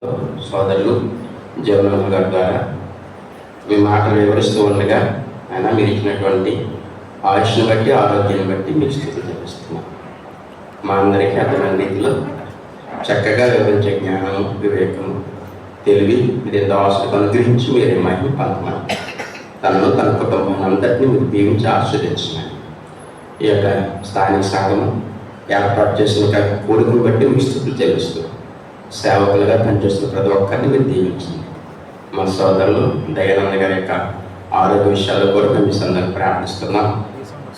సోదరులు జీవనోహన్ గారి ద్వారా మీ మాటలు వివరిస్తూ ఉండగా ఆయన మీరు ఇచ్చినటువంటి ఆయుష్ను బట్టి ఆరోగ్యాన్ని బట్టి మీకు స్థితి చూపిస్తున్నాం. మా అందరికీ అర్థమైన రీతిలో చక్కగా వివరించే జ్ఞానము, వివేకము, తెలివి మీరు ఎంతో అవసరం అనుగ్రహించి మీరే మహిమ పొందమని తనను తన కుటుంబాన్ని అంతటినీ మీరు దీవించి ఆస్వాదించినాను. ఈ యొక్క స్థానిక సంఘము ఏర్పాటు చేసిన కోరికను బట్టి మీ స్థితులు చెల్లిస్తూ సేవకులుగా పనిచేస్తున్న ప్రతి ఒక్కరిని మీరు దీవించండి. మా సోదరులు దయానంద గారి యొక్క ఆరోగ్య విషయాల్లో కూడా మేము సందర్భం ప్రార్థిస్తున్నాం.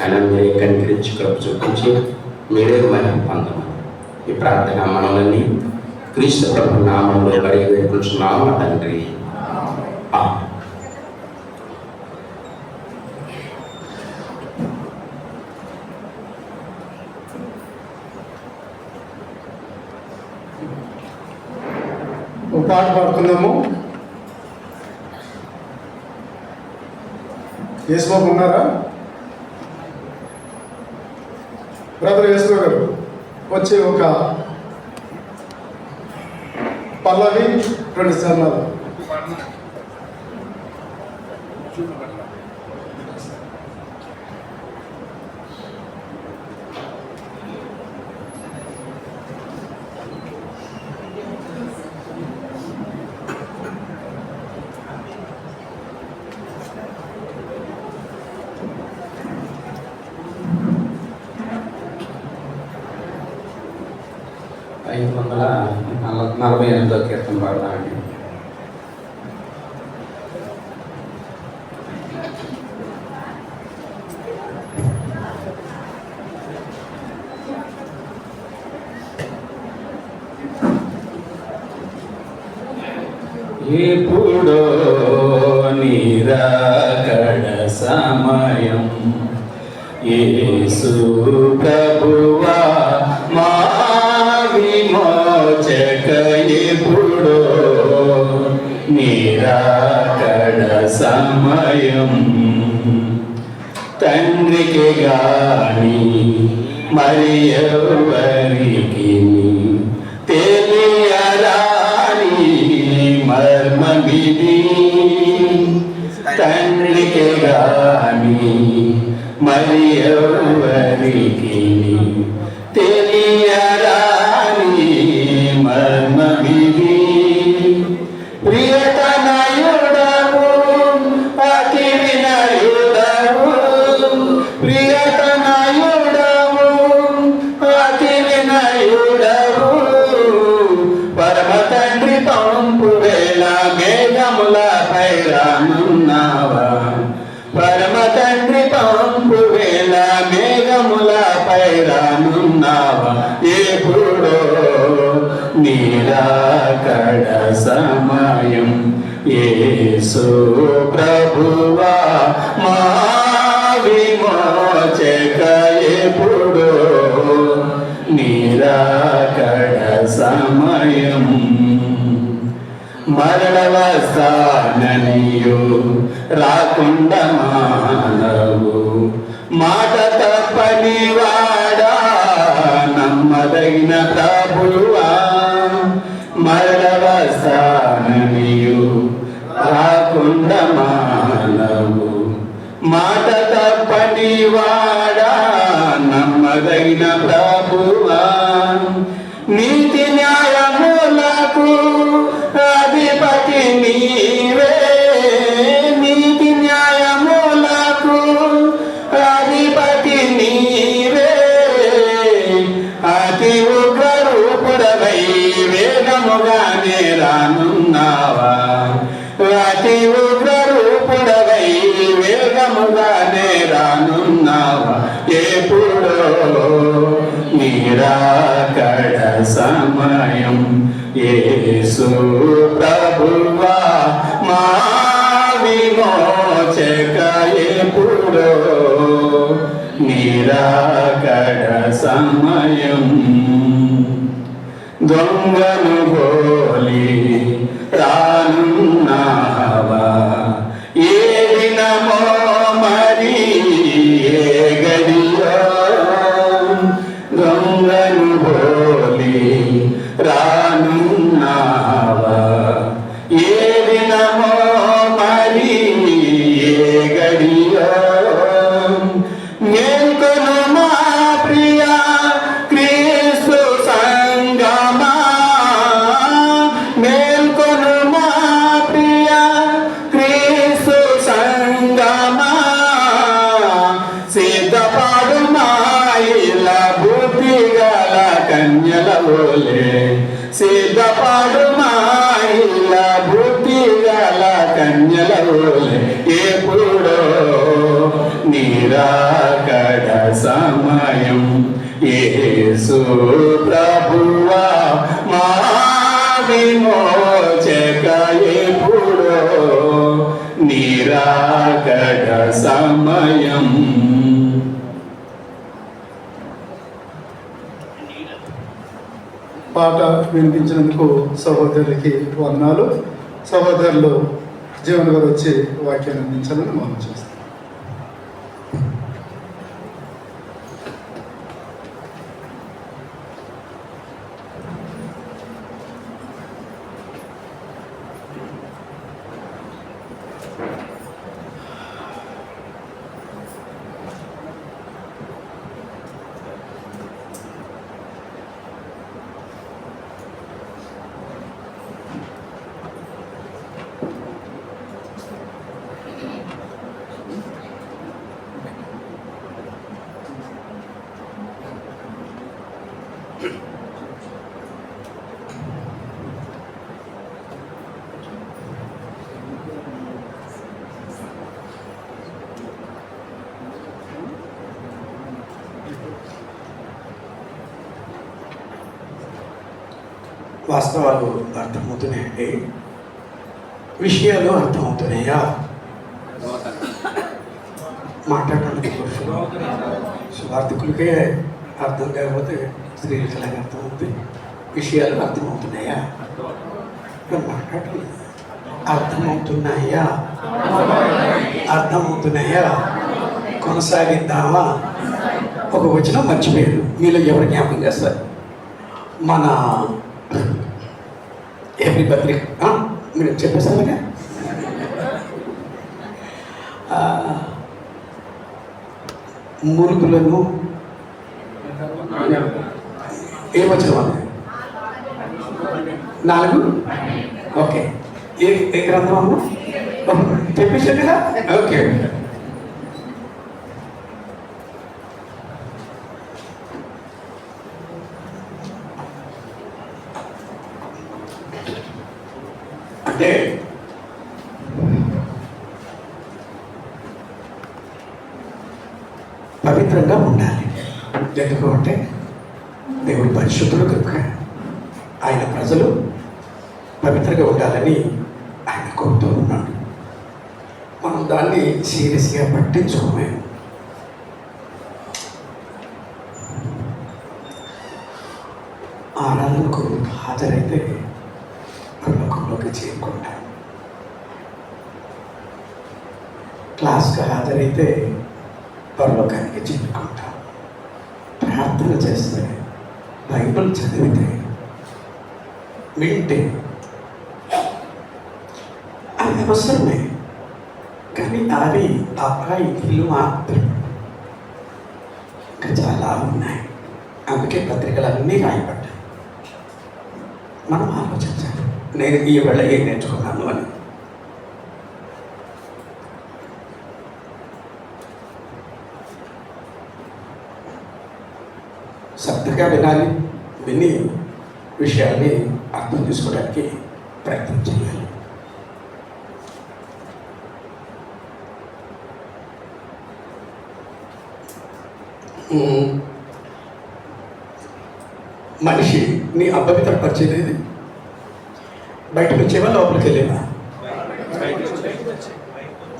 ఆయన మీరే కనికరించి కృప చూపించి మీరే మహిమ పొందమని ఈ ప్రార్థన మనల్ని క్రీస్తు ప్రభు నామంలో అడిగి వేడుకుంటున్నాము మా తండ్రి. పాట పాడుతున్నాము. యేసుబాబు ఉన్నారా? బ్రదర్ యేసుబాబు గారు వచ్చి ఒక పల్లవి 2 చరణాలు. నలభై 48వ కీర్తన పాడదామండి. ఎప్పుడో నిరాకడ సమయం యేసు ప్రభువా మా విమోచక ఎప్పుడో నిరాకడ సమయం తండ్రికి గాని మరి ఎవరికి తెలియరాని మర్మమిది తండ్రికి గాని మరి ఎవరికి తెలియరాని మర్మమిది ప్రియతనయుడవు అతి వినయుడవు ప్రియతనయుడవు అతి వినయుడవు పరమ తండ్రి పంపు వేళ మేఘములపై రానున్నావా పరమ తండ్రి పంపు వేళ మేఘములపై రానున్నావా ఎప్పుడో నిరాకడ సమయం యేసు ప్రభువా మా విమోచక ఎప్పుడో నిరాకడ సమయం మరణవస్థాననియు రాకుండా మానవు మాట తప్పని వాడా నమ్మదగిన ప్రభువా మరణవస్థాననియు రాకుండా మానవు మాట తప్పని వాడా నమ్మదగిన ప్రభువా నీతి న్యాయములకు అధిపతి నీవే నీతి న్యాయములకు అధిపతి నీవే అతి ఉగ్రరూపుడవై వేగముగానే రానున్నావా అతి ఉగ్రరూపుడవై వేగముగానే రానున్నావా ఎప్పుడో నిరాకడ సమయం యేసు ప్రభువా మా విమోచక ఎప్పుడో నిరాకడ సమయం దొంగను గోలి రానున్నావా ఏ దినమో మరి ఏ గడియో దొంగను గోలి రానున్నావా ఎప్పుడో నిరాకడ సమయం యేసు ప్రభువా మా విమోచక ఎప్పుడో నిరాకడ సమయం. పాట వినిపించినందుకు సహోదరులకి వందనాలు. సహోదరులు జీవన్ గారు వచ్చి వాక్యాన్ని అందించాలని మనం చేస్తాం. వాస్తవాలు అర్థమవుతున్నాయండి, విషయాలు అర్థమవుతున్నాయా? మాట్లాడడానికి పురుషులు స్వార్థకులకే అర్థం కాకపోతే స్త్రీలకు ఎలాగ అర్థమవుతాయి? విషయాలు అర్థమవుతున్నాయా? మాట్లాడలేదు. అర్థమవుతున్నాయా? అర్థమవుతున్నాయా? కొనసాగిద్దామా? ఒక వచనం మర్చిపోయారు. మీలో ఎవరు జ్ఞాపకం చేస్తారు? మన ఎవరి పత్రిక మీరు చెప్పేస్తారుగా, మురుగులను ఏ వచనం? 4. ఓకే, ఏ గ్రంథం అమ్మ చెప్పేసారు కదా? ఓకే, అంటే పవిత్రంగా ఉండాలి. ఎందుకు అంటే దేవుడు పరిశుద్ధుడు కనుక ఆయన ప్రజలు పవిత్రంగా ఉండాలని ఆయన కోరుతూ ఉన్నాడు. మనం దాన్ని సీరియస్గా పట్టించుకోమే. ఆరాధనకు హాజరైతే పరలోకంలోకి చేరుకుంటాం. క్లాస్కి హాజరైతే పరలోకానికి చేరుకుంటాం. ప్రార్థన చేస్తే, బైబిల్ చదివితే, వింటే అవి అవసరమే. కానీ అవి అపాయిలు మాత్రం. ఇంకా చాలా ఉన్నాయి. అందుకే పత్రికలన్నీ రాయబడ్డాయి. మనం ఆలోచించాలి, నేను ఈ వేళ ఏం నేర్చుకున్నాను అని. శ్రద్ధగా వినాలి, విని విషయాల్ని అర్థం చేసుకోవడానికి ప్రయత్నం చేయాలి. మనిషిని అపవిత్రపరిచేది బయటకు వచ్చేవా, లోపలికి వెళ్ళేవా?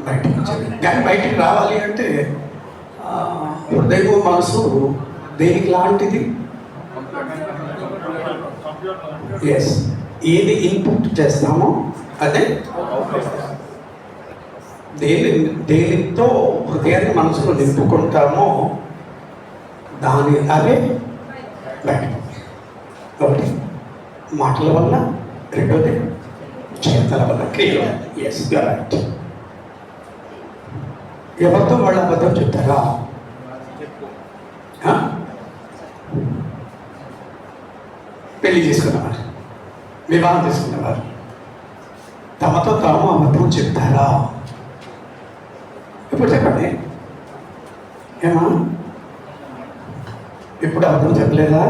బయటకు వచ్చేది. కానీ బయటికి రావాలి అంటే హృదయం, మనసు దేనికి లాంటిది? ఎస్, ఏది ఇన్పుట్ చేస్తామో అదే. దేనితో హృదయాన్ని, మనసులో నింపుకుంటామో అదే బయట. ఒకటి మాటల వల్ల, రెండోది చేతల వల్ల, క్రియల. Yes, right. ఎవరితో వాళ్ళ అబద్ధం చెప్తారా? పెళ్లి చేసుకున్నవారు, వివాహం చేసుకున్నవారు తమతో తాము అబద్ధం చెప్తారా? ఇప్పుడు చెప్పండి, ఏమా ఇప్పుడు అబద్ధం చెప్పలేదా?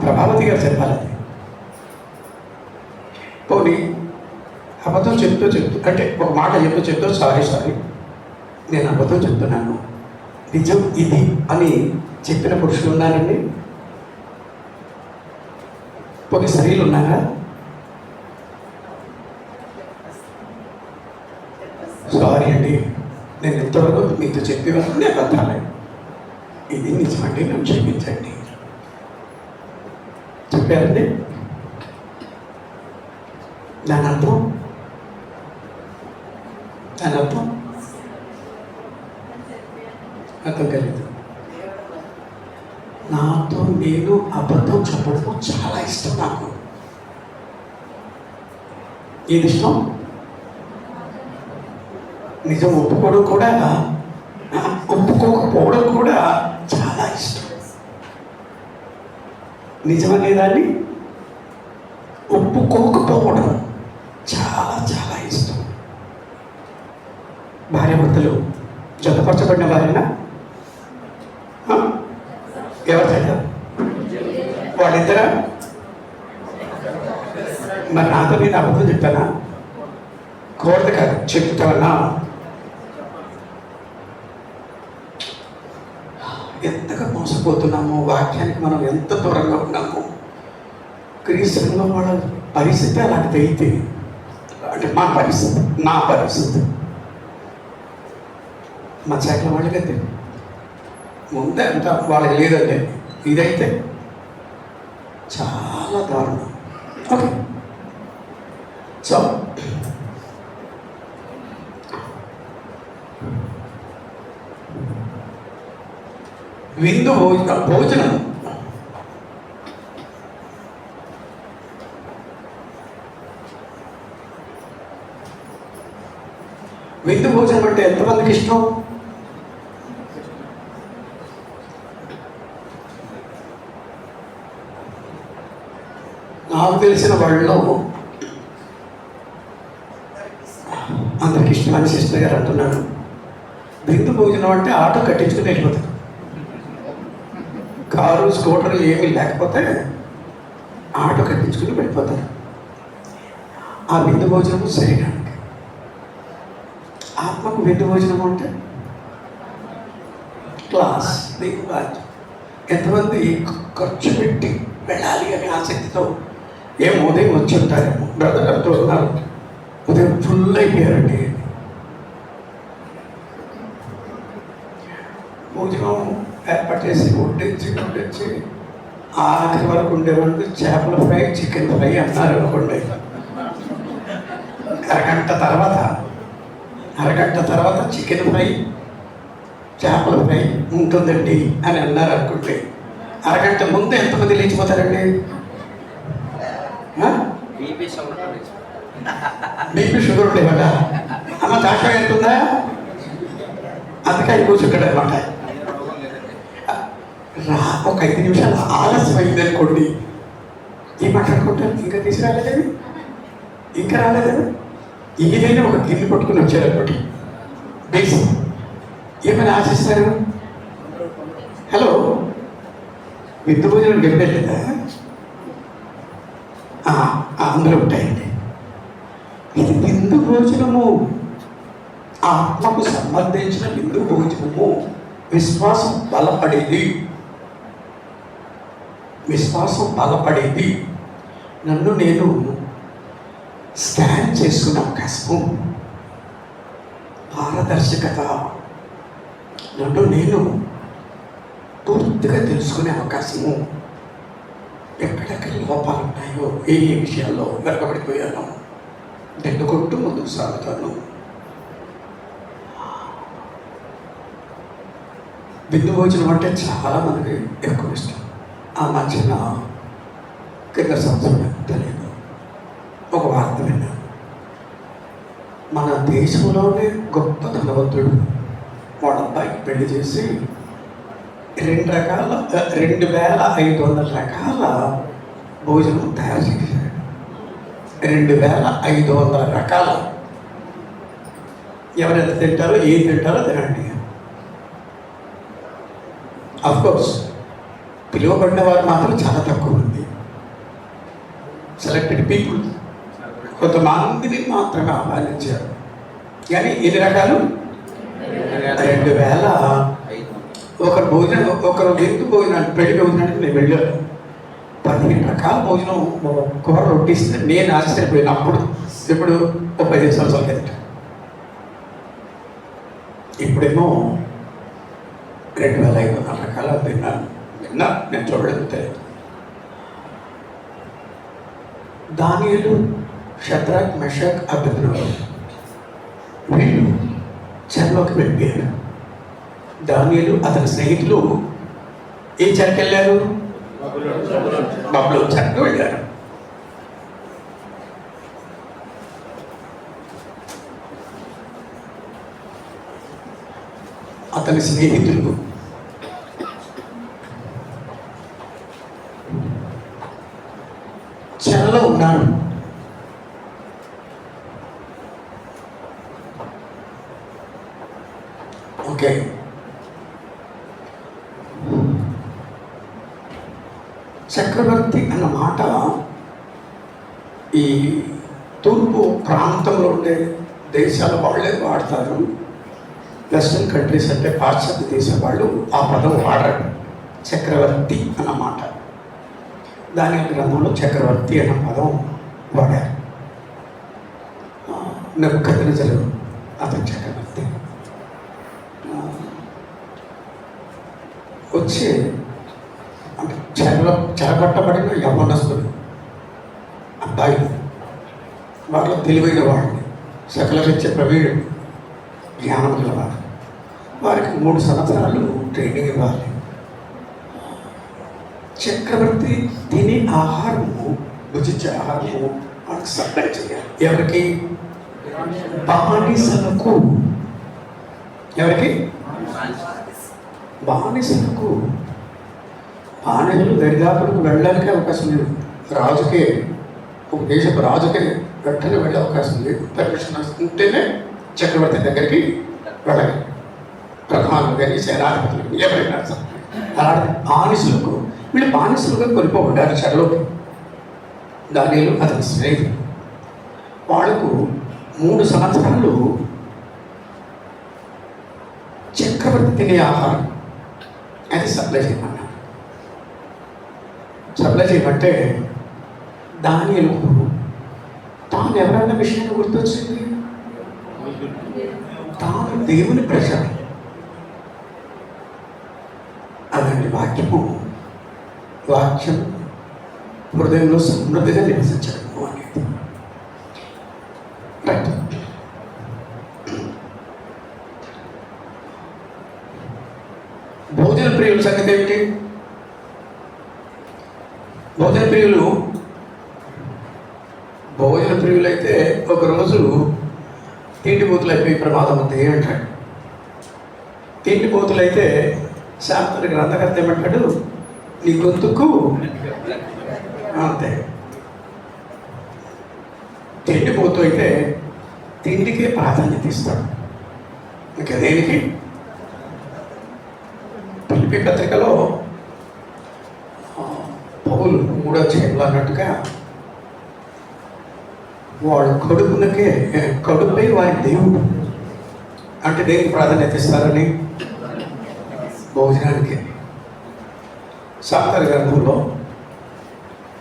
ప్రభావతి గారు చెప్పాలి. పోనీ అబద్ధం చెప్తూ అంటే ఒక మాట చెప్తూ సారీ నేను అబద్ధం చెప్తున్నాను, నిజం ఇది అని చెప్పిన పురుషులు ఉన్నారండి? కొన్ని స్త్రీలు ఉన్నారా? సారీ అండి, నేను ఎంతవరకు మీతో చెప్పేవారు నేను అర్థాలే, ఇది నిజమండి, నన్ను క్షమించండి చెప్పారండి. దాని అర్థం అర్థం కలిగింది. నాతో నేను అబద్ధం చెప్పడం చాలా ఇష్టం. నాకు ఏది ఇష్టం? నిజం ఒప్పుకోవడం కూడా, ఒప్పుకోకపోవడం కూడా చాలా ఇష్టం. నిజం అనేదాన్ని ఒప్పుకోకపోవడం చాలా చాలా ఇష్టం. భార్యాభర్తలు జతపరచబడిన వారైనా ఎవరిదైనా వాళ్ళిద్దరా? మరి నాతో నేను అబద్ధం చెప్పానా? కోరత కాదు, చెప్తానా? ఎంతగా మోసపోతున్నాము, వాక్యానికి మనం ఎంత దూరంగా ఉన్నాము. క్రీస్తులో వాళ్ళ పరిస్థితి అలాంటిది అయితే, అంటే నా పరిస్థితి మా చేట్ల వాళ్ళకైతే ముందే అంత వాళ్ళకి లేదంటే, ఇదైతే చాలా దారుణం. ఓకే, సో విందు భోజనం అంటే ఎంతమందికి ఇష్టం? నాకు తెలిసిన వాళ్ళలో అందరికి ఇష్టమని సిస్టర్ గారు అంటున్నాడు. విందు భోజనం అంటే ఆటో కట్టించుకుని వెళ్ళిపోతారు. కారు స్కూటర్ ఏమీ లేకపోతే ఆటో కట్టించుకుని వెళ్ళిపోతారు. ఆ విందు భోజనము శరీరానికి. ఆత్మకు విందు భోజనం అంటే క్లాస్. ఎంతమంది ఖర్చు పెట్టి వెళ్ళాలి అనే ఆసక్తితో ఏమో ఉదయం వచ్చి ఉంటారేమో, బ్రదర్ అంటూ ఉన్నారు, ఉదయం ఫుల్ అయిపోయారండి. భోజనం ఏర్పాటు చేసి వడ్డించి ఆఖరి వరకు ఉండేవాళ్ళు చేపల ఫ్రై, చికెన్ ఫ్రై అన్నారు అనుకోండి. అరగంట తర్వాత చికెన్ ఫ్రై, చేపల ఫ్రై ఉంటుందండి అని అన్నారు అనుకుంటే, అరగంట ముందు ఎంతమంది లేచిపోతారండి? బీపీ షుగర్ ఉండేవాట అమ్మ, దాకా ఎంతుందా? అందుకే అది కూర్చుంటాడు అనమాట. ఒక 5 నిమిషాలు ఆలస్యం అయింది అనుకోండి, ఏం మాట్లాడుకుంటారు? ఇంకా రాలేదని ఏదైనా ఒక గిన్నె పట్టుకుని వచ్చారనుకోండి, బేసి ఏమైనా ఆశిస్తారు? హలో, విందు భోజనం గెలిపేదా? అందరూ ఉంటాయండి. ఇది విందు భోజనము, ఆత్మకు సంబంధించిన విందు భోజనము. విశ్వాసం బలపడేది. నన్ను నేను స్కాన్ చేసుకునే అవకాశము, పారదర్శకత, నన్ను నేను పూర్తిగా తెలుసుకునే అవకాశము. ఎక్కడెక్కడ లోపాలు ఉన్నాయో, ఏ విషయాల్లో వెనకబడిపోయానో దండుకుంటూ ముందుకు సాగుతాను. విందు భోజనం అంటే చాలా మందికి ఎక్కువ ఇష్టం. ఆ మధ్యన కింద సంవత్సరం తెలియదు ఒక వార్త విన్నాను. మన దేశంలోనే గొప్ప ధనవంతుడు వాళ్ళ అబ్బాయికి పెళ్లి చేసి 2,500 రకాల భోజనం తయారు చేశారు. 2,500 రకాల. ఎవరెంత తింటారో, ఏం తింటారో తినండి. అఫ్కోర్స్ పిలువబడిన వారు మాత్రం చాలా తక్కువ ఉంది. సెలెక్టెడ్ పీపుల్ కొంతమందిని మాత్రమే ఆహ్వానించారు. కానీ ఎన్ని రకాలు? 2000. ఒకరు భోజనం, ఒకరు విందు భోజనానికి, పెళ్లి భోజనానికి నేను వెళ్ళాను. 15 రకాల భోజనం, కూర రొట్టిస్తే నేను ఆశ్చర్యపోయినప్పుడు. ఇప్పుడు ఒక 15 సంవత్సరాల కిందట. ఇప్పుడేమో 2500 రకాల విన్నా నేను చూడలేదు, తెలియదు. దానియేలు, షద్రక్, మెషక్, అబేద్నెగో వీళ్ళు చెరలోకి వెళ్ళిపోయారు. దానియేలు అతని స్నేహితులు ఏ చెరకు వెళ్ళారు? బబులోను చెరకు వెళ్ళారు. అతని స్నేహితులు చెరలో ఉన్నారు. ఓకే, చక్రవర్తి అన్న మాట ఈ తూర్పు ప్రాంతంలో ఉండే దేశాల వాళ్ళే వాడతారు. వెస్ట్రన్ కంట్రీస్ అంటే పాశ్చాత్య దేశం వాళ్ళు ఆ పదం వాడరు, చక్రవర్తి అన్న మాట. దానియేలు గ్రంథంలో చక్రవర్తి అన్న పదం వాడారు. నెబుకద్నెజరు అతని చక్రవర్తి వచ్చి అంటే చెరపట్టబడిన యవ్వనస్తులు అబ్బాయిలు, వాళ్ళు తెలివైన వాళ్ళని, సకల విద్య ప్రవీణుడు, జ్ఞానం గలవారు. వారికి 3 సంవత్సరాలు ట్రైనింగ్ ఇవ్వాలి. చక్రవర్తి తినే ఆహారము, భుజించే ఆహారము వాళ్ళకి సప్లై చేయాలి. ఎవరికి? బానిసలకు. ఎవరికి? బానిసలకు. బానిసలు దరిదాపులకు వెళ్ళడానికి అవకాశం లేదు. రాజుకే, ఒక దేశపు రాజుకే వెంటనే వెళ్ళే అవకాశం లేదు. పర్మిషన్ ఉంటేనే చక్రవర్తి దగ్గరికి వెళ్ళాలి. ప్రధానులు కానీ సేనాధిపతులు కానీ ఎవరైనా సరే. అలాంటి బానిసలకు, వీళ్ళు బానిసలుగా కొనిపోబడ్డారు చెరలోకి. దానియేలు అతని స్నేహితులు. వాళ్లకు 3 సంవత్సరాలు చక్రవర్తి తినే ఆహారం అది సప్లై చేయమన్నారు. సప్లై చేయమంటే దానియేలుకు తాను ఎవరన్న విషయాన్ని గుర్తొచ్చింది. తాను దేవుని ప్రజ. అలాంటి వాక్యం హృదయంలో సమృద్ధిగా నివసించడం అనేది. రైట్. భోజన ప్రియుల సంగతి ఏమిటి? భోజన ప్రియులైతే ఒకరోజు తిండిపోతులు అయిపోయి ప్రమాదం ఉంది అంటాడు. తిండిపోతులైతే శాస్త్ర గ్రంథకర్త ఏమంటాడు? నీ గొంతుకు అంతే. తిండిపోతూ అయితే తిండికే ప్రాధాన్యత ఇస్తాడు. ఇంకా దేనికి? ఫిలిప్పీ పత్రికలో పౌలు 3వ అధ్యాయంలో అన్నట్టుగా వాడు కడుపై వారి దేవుడు అంటే దేనికి ప్రాధాన్యత ఇస్తారని? భోజనానికి. సామెతల గ్రంథంలో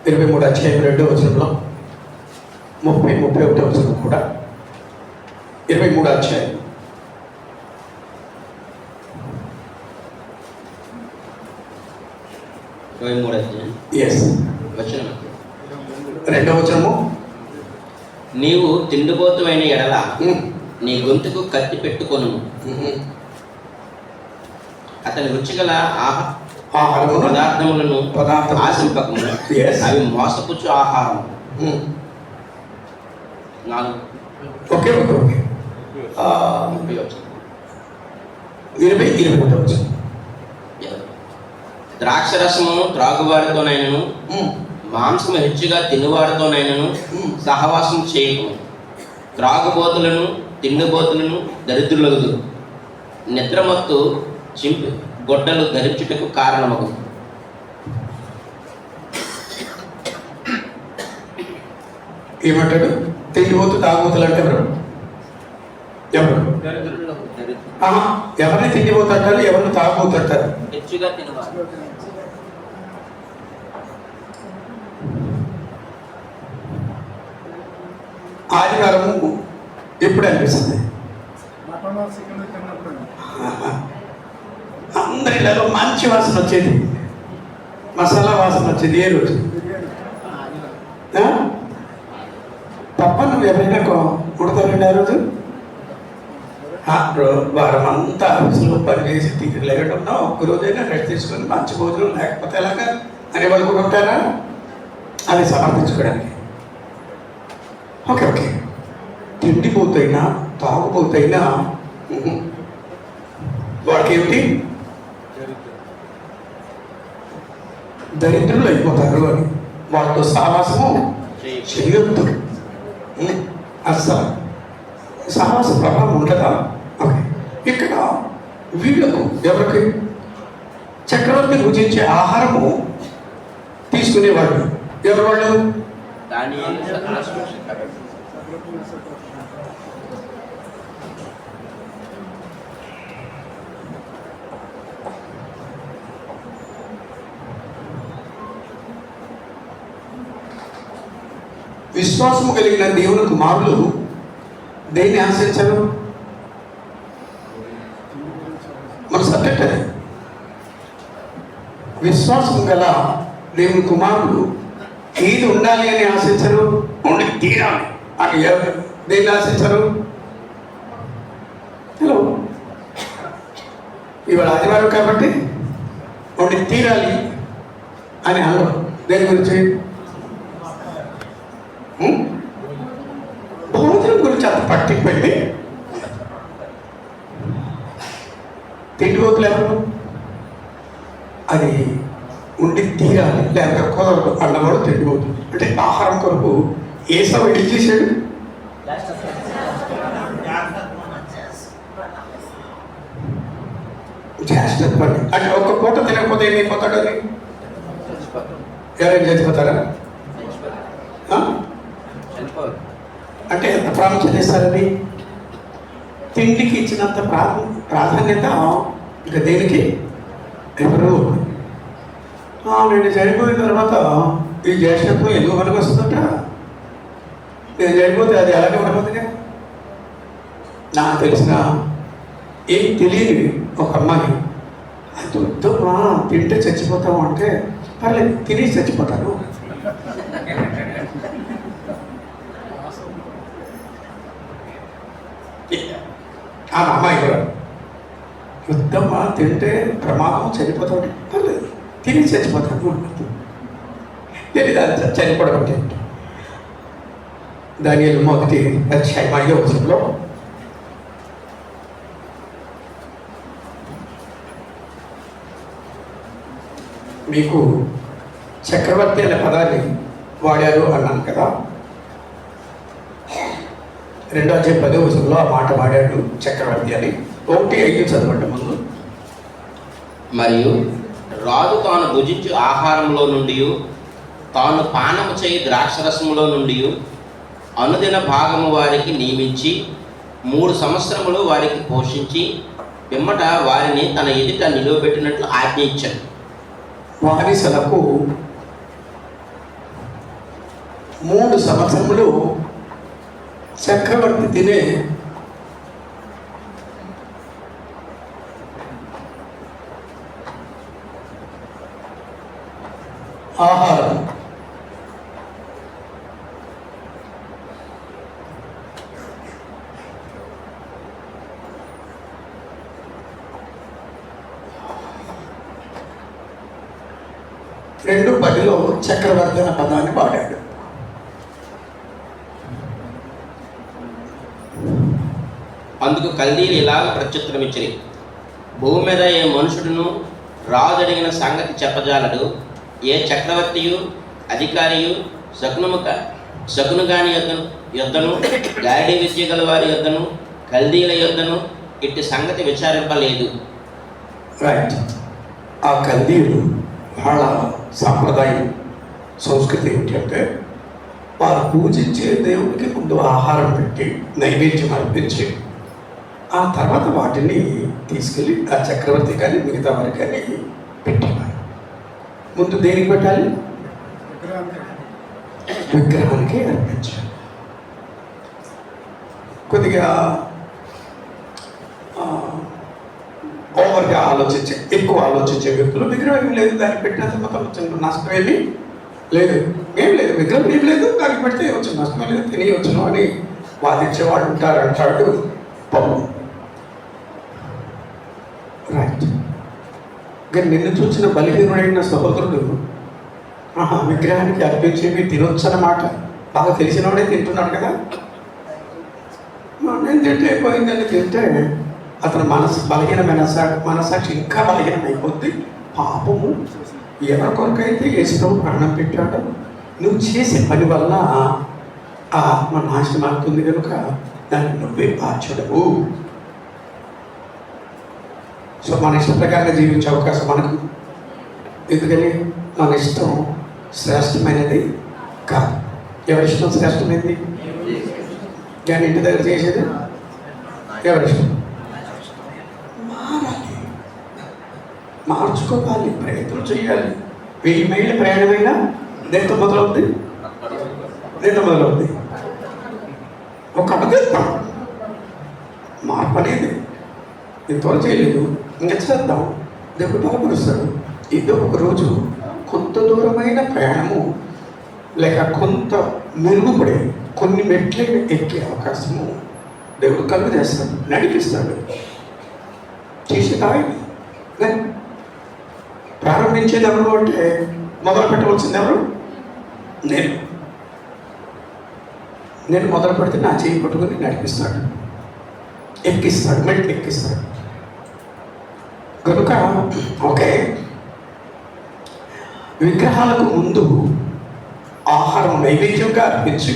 23వ అధ్యాయం 2వ వచనంలో 30-31వ వచనం కూడా 23వ అధ్యాయం 2వ వచనము, నీవు తిండిపోతువైన ఎడల నీ గొంతుకు కత్తి పెట్టుకొను, అతని రుచిగల పదార్థములను ఆశింపకము, అవి మోసపుచ్చు ఆహారం. ఓకే ఓకే ఓకే 20 ద్రాక్షరసము త్రాగువారితోనైనను మాంసము హెచ్చుగా తినువారితోనైనను సహవాసం చేయకము. త్రాగుబోతులను తిండిబోతులను దరిద్రులగు, నిద్రమత్తు చింపి గొడ్డలు ధరించుటకు కారణమగు. ఏమంటాడు? తిండిపోతు తాగుబోతులు అంటే ఎవరు? ఆహా, ఎవరిని తిండిపోతు అంటారు, ఎవరిని తాగుబోతు అంటారు? హెచ్చుగా తినవారు. ఆదివారము ఎప్పుడు అనిపిస్తుంది? అందరిలో మంచి వాసన వచ్చేది, మసాలా వాసన వచ్చేది ఏ రోజు? పప్ప నువ్వు ఎవరైనా కుడతారండి ఆ రోజు? వారం అంతా ఆఫీసులో పని చేసి తిరిగి లేకుండా ఒక్క రోజైనా రెస్ట్ తీసుకొని మంచి భోజనం లేకపోతే ఎలాగా అని వాళ్ళు కూడా ఉంటారా? అది సమర్థించుకోవడానికి. ఓకే ఓకే, తిండిపోతైనా తాగుపోతైనా వాళ్ళకి ఏమిటి? దరిద్రులు అయిపోతారు అని. వాళ్ళతో సావాసము చేయొద్దు. అస్సలు సావాస ప్రభావం ఉంటుందా? ఓకే, ఇక్కడ వీళ్ళకు ఎవరికి చక్రవర్తి భుజించే ఆహారము తీసుకునేవాళ్ళు ఎవరు? వాళ్ళు విశ్వాసము కలిగిన దేవుని కుమారులు దేన్ని ఆశించరు? మన సబ్జెక్ట్ అది. విశ్వాసం గల దేవుని కుమారులు ఏది ఉండాలి అని ఆశించరు? ఉండి తీరాలి అని. దేన్ని ఆశించరు? హలో, ఇవాళ ఆదివారం కాబట్టి ఉండి తీరాలి అని అనరు. దేని గురించి? భోజనం గురించి అంత పట్టిపోయింది. తిండిపోతులు ఎవరు? అది ఉండి తీరాలి లేకపోతే కుదరదు అన్నవాడు తిండిపోతుంది. అంటే ఆహారం కొరకు ఏసవ ఏం చేశాడు? చేస్తుంది. అంటే ఒక్క పూట తినకపోతే ఏమైపోతాడు? అది ఎవరైనా చచ్చిపోతారా? అంటే ఎంత ప్రాముఖ్యత ఇస్తారని? తిండికి ఇచ్చినంత ప్రాధాన్యత ఇక దేనికి ఎవరు? నేను చనిపోయిన తర్వాత ఈ జ్యేష్ఠత్వం ఎందుకు మనకు వస్తుందట? నేను చనిపోతే అది అలాగే ఉండబోతుందిగా. నాకు తెలిసిన ఏం తెలియని ఒక అమ్మాయి, అది వద్దమ్మా తింటే చచ్చిపోతాము అంటే, పర్లేదు తినేసి చచ్చిపోతాను. ఆ అమ్మాయి కూడా వద్దమ్మా తింటే ప్రమాదం చనిపోతాడు, పర్లేదు తిని చచ్చిపోతాను. తెలియదు చనిపోవడం అంటే. దానియేలు 1:5 మీకు చక్రవర్తి అనే పదాన్ని వాడారు అన్నాను కదా. 2:10 ఆ మాట వాడాడు చక్రవర్తి అని. 1:5 చదవండి ముందు. మరియు రాజు తాను భుజించు ఆహారంలో నుండి, తాను పానము చేయి ద్రాక్షరసములో నుండి అనుదిన భాగము వారికి నియమించి 3 సంవత్సరములు వారికి పోషించి పిమ్మట వారిని తన ఎదుట నిలువబెట్టినట్లు ఆజ్ఞ ఇచ్చాడు. వారిసలకు 3 సంవత్సరములు చక్రవర్తి తినే ఆహారం రెండు 10లో చక్రవర్తి అనే పదాన్ని వాడాడు. అందుకు కల్దీలు ఇలాగ ప్రత్యుత్తరం ఇచ్చిరి: భూమి మీద ఏ మనుషుడును రాజు అడిగిన సంగతి చెప్పజాలడు. ఏ చక్రవర్తియు అధికారియు శకును గాని యొద్దను గాడి విద్య గల వారి యొద్దను కల్దీల యొద్దను ఇట్టి సంగతి విచారింపలేదు. రైట్. ఆ కల్దీలు వాళ్ళ సాంప్రదాయం సంస్కృతి ఏంటంటే వారు పూజించే దేవునికి ముందు ఆహారం పెట్టి నైవేద్యం అర్పించి ఆ తర్వాత వాటిని తీసుకెళ్ళి ఆ చక్రవర్తి కానీ మిగతా వారికి కానీ పెట్టేవారు. ముందు దేనికి పెట్టాలి? విగ్రహానికి అర్పించాలి. కొద్దిగా ఓవర్గా ఎక్కువ ఆలోచించే వ్యక్తులు విగ్రహం ఏం లేదు దానికి పెట్టినంత మొత్తం నష్టం ఏమీ లేదు, ఏం లేదు, విగ్రహం ఏం లేదు దానికి పెడితే వచ్చు, నష్టం లేదు, తినేయవచ్చును అని వాదించేవాడు ఉంటారు అంటాడు పౌలు. రైట్. కానీ నిన్ను చూసిన బలహీనుడైన సహోదరుడు విగ్రహానికి అర్పించేవి తినొచ్చు అన్నమాట బాగా తెలిసినవాడే తింటున్నాడు కదా. నేను తింటే పోయిందని తింటే అతను బలహీనమైన మనసాక్షి ఇంకా బలహీనమైపోద్ది. పాపము ఎవరి కొరకైతే యేసుప్రభు ప్రాణం పెట్టాడో నువ్వు చేసే పని వల్ల ఆ ఆత్మ నాశనం అవుతుంది కనుక దాన్ని నువ్వే బాధ్యుడవు. సో మన ఇష్ట ప్రకారంగా జీవించే అవకాశం మనకు, ఎందుకని మన ఇష్టం శ్రేష్టమైనది కాదు. ఎవరిష్టం శ్రేష్టమైనది? కానీ ఇంటి దగ్గర చేసేది ఎవరిష్టం? మారాలి, మార్చుకోవాలి, ప్రయత్నం చేయాలి. 1000 మైళ్ళ ప్రయాణమైనా దేంతో మొదలవుద్ది? ఒక అడుగుతాం. మార్పు అనేది ఇంతవరకు చేయలేదు, ఇంకా చేద్దాం, దేవుడు బలపరుస్తాడు. ఏదో ఒక రోజు కొంత దూరమైన ప్రయాణము లేక కొంత మెరుగుపడే కొన్ని మెట్లు ఎక్కే అవకాశము దేవుడు కలుగు చేస్తాడు, నడిపిస్తాడు. చేసేది కానీ ప్రారంభించేది ఎవరు అంటే మొదలు పెట్టవలసింది ఎవరు? నేను మొదలు పెడితే నా చేయి పట్టుకొని నడిపిస్తాడు, ఎక్కిస్తాడు, మెట్లు ఎక్కిస్తాడు. కనుక ఓకే, విగ్రహాలకు ముందు ఆహారం నైవేద్యంగా అర్పించి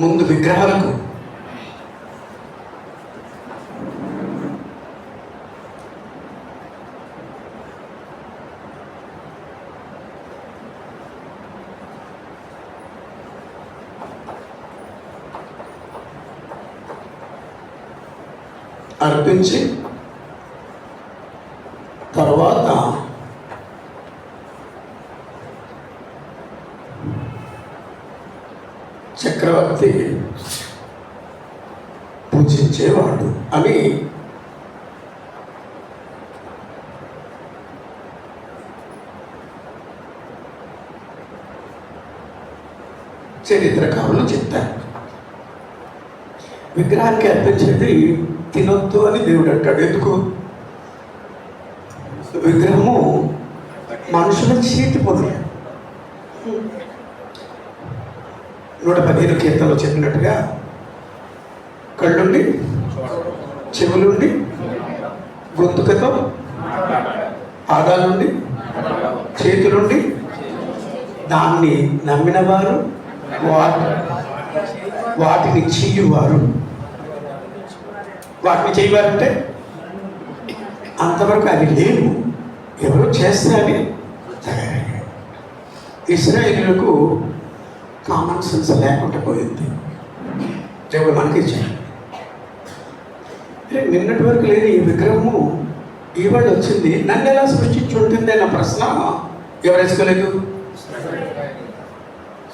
ముందు విగ్రహాలకు అర్పించి తర్వాత చక్రవర్తి పూజించేవాడు అని చరిత్రకారులు చెప్తారు. విగ్రహానికి అర్పించేది తినొద్దు అని దేవుడు అంటాడు. ఎందుకు? విగ్రహము మనుషుల చేతి పొంది 115 కీర్తనలో చెప్పినట్టుగా కళ్ళుండి, చెవులుండి, గొంతుకతో, పాదాలుండి, చేతులుండి దాన్ని నమ్మిన వారు, వాటిని చెయ్యువారు. వాటిని చేయవారంటే అంతవరకు అవి లేవు, ఎవరు చేస్తే అవి తయారయ్యాయి. ఇశ్రాయేలులకు కామన్ సెన్స్ లేకుండా పోయింది, దేవుడు మనకి ఇచ్చాడు. నిన్నటి వరకు లేని ఈ విగ్రహము ఇవాళ వచ్చింది, నన్ను ఎలా సృష్టించి ఉంటుంది అన్న ప్రశ్న ఎవరు వేసుకోలేదు.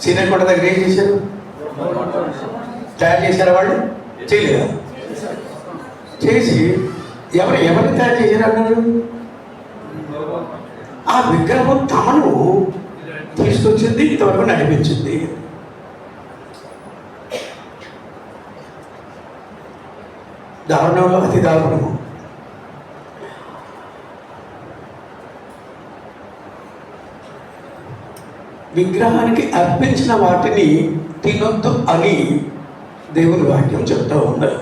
సీనకొండ దగ్గర ఏం చేశారు? తయారు చేశారా? వాళ్ళు చేయలేదా? చేసి ఎవరిని తయారు చేశారు అన్నారు? ఆ విగ్రహం తమను తీసుకొచ్చింది, ఇంతవరకు నడిపించింది. దారుణంలో అతి దారుణము. విగ్రహానికి అర్పించిన వాటిని తినొద్దు అని దేవుని వాక్యం చెప్తా ఉన్నది.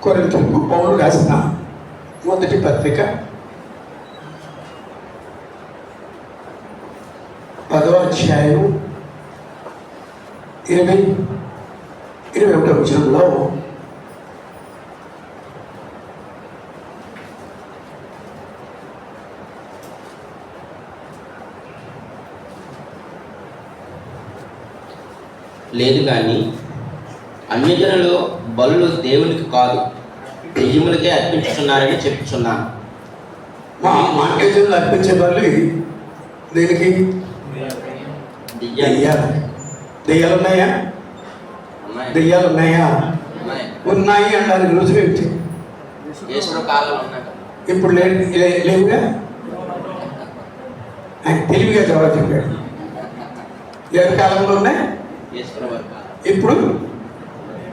కొరింథీయులకు పౌలు రాసిన మొదటి పత్రిక 10వ అధ్యాయం 21వ వచనంలో లేదు కానీ అన్యజనులు బలులు దేవునికి కాదు దెయ్యములకే అర్పించుతున్నారని చెప్పుచున్నాను. మా అన్యజనులు అర్పించే బలి దేనికి? దెయ్యాలు. దెయ్యాలు ఉన్నాయా? దెయ్యాలు ఉన్నాయా? ఉన్నాయి అన్నారు. రుజువు ఏంటి? ఇప్పుడు లేవుగా. ఆయన తెలివిగా జవాబు చెప్పాడు. ఎవరి కాలంలో ఉన్నాయి? ఇప్పుడు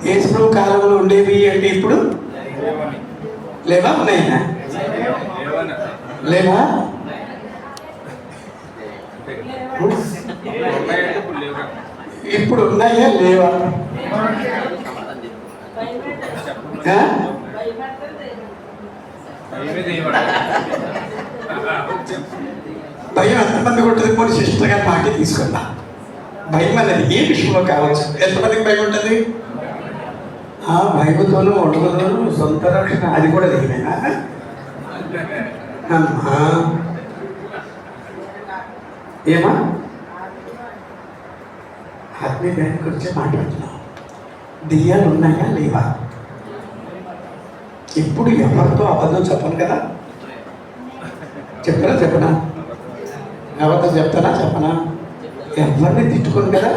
యేసు కాలంలో ఉండేవి అంటే ఇప్పుడు లేవా? ఉన్నాయా? లేవా? ఇప్పుడు ఉన్నాయా లేవా? భయం ఎంతమంది ఉంటుంది? కొన్ని సిస్టర్ గారు మాకే తీసుకుందా. భయం అనేది ఏ విషయంలో కావచ్చు. ఎంతమందికి భయం ఉంటుంది? భయముతోనూ ఒంటరితోనూ సొంత రక్షణ, అది కూడా దిగినా అమ్మా. ఏమా ఆత్మీయ బ్యాంక్ గురించి మాట్లాడుతున్నాం. దెయ్యాలు ఉన్నాయా లేవా? ఇప్పుడు ఎవరితో అబద్ధం చెప్పను కదా. చెప్పనా? అబద్ధం చెప్తానా చెప్పనా? ఎవరిని తిట్టుకోను కదా.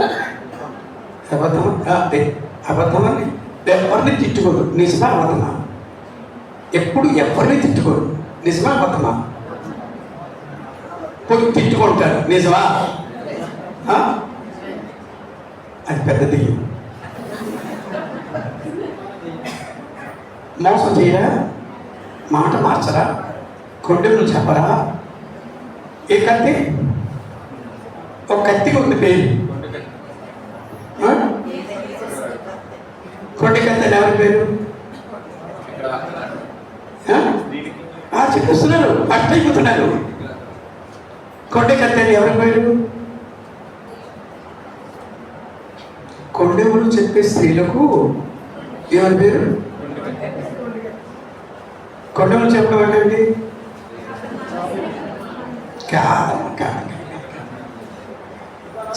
అబద్ధమని ఎవరిని తిట్టుకోడు. నిజమా అబద్ధమా? ఎప్పుడు ఎవరిని తిట్టుకోడు. నిజమా అబద్ధమా? కొన్ని తిట్టుకుంటారు. నిజమా? అది పెద్ద దెయ్యం. మోసం చేయరా? మాట మార్చరా? కొండెలు చెప్పరా? ఏ కత్తి? ఒక కత్తికి ఉంది పేరు. కొండ కత్తి అని ఎవరి పేరు? చెప్పిస్తున్నారు. అట్టయిపోతున్నారు. కొండ కత్తి అని ఎవరి పేరు? కొండెములు చెప్పే స్త్రీలకు ఎవరి పేరు? కొండెములు చెప్పడం అంటే ఏంటి?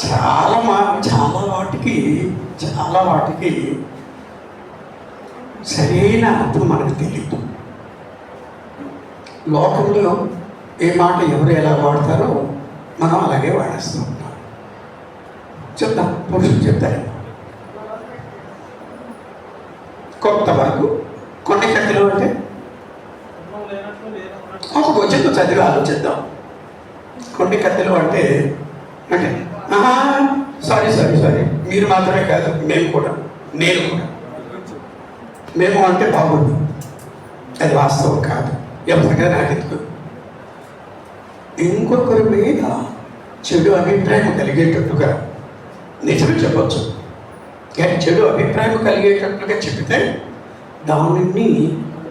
చాలా వాటికి సరైన అర్థం మనకు తెలియదు. లోకంలో ఏ మాట ఎవరు ఎలా వాడతారో మనం అలాగే వాడేస్తూ ఉంటాం. చెప్తాం, పురుషులు చెప్తారు. కొత్త వరకు కొన్ని కథలు అంటే ఒక వచనం చదివి ఆలోచిద్దాం. కొన్ని కథలు అంటే సారీ మీరు మాత్రమే కాదు, నేను కూడా. మేము అంటే బాగుంది, అది వాస్తవం కాదు. ఎవరిగా నాకు ఎందుకు? ఇంకొకరి మీద చెడు అభిప్రాయం కలిగేటట్టుగా నిజమే చెప్పచ్చు. కానీ చెడు అభిప్రాయం కలిగేటట్లుగా చెబితే దానిని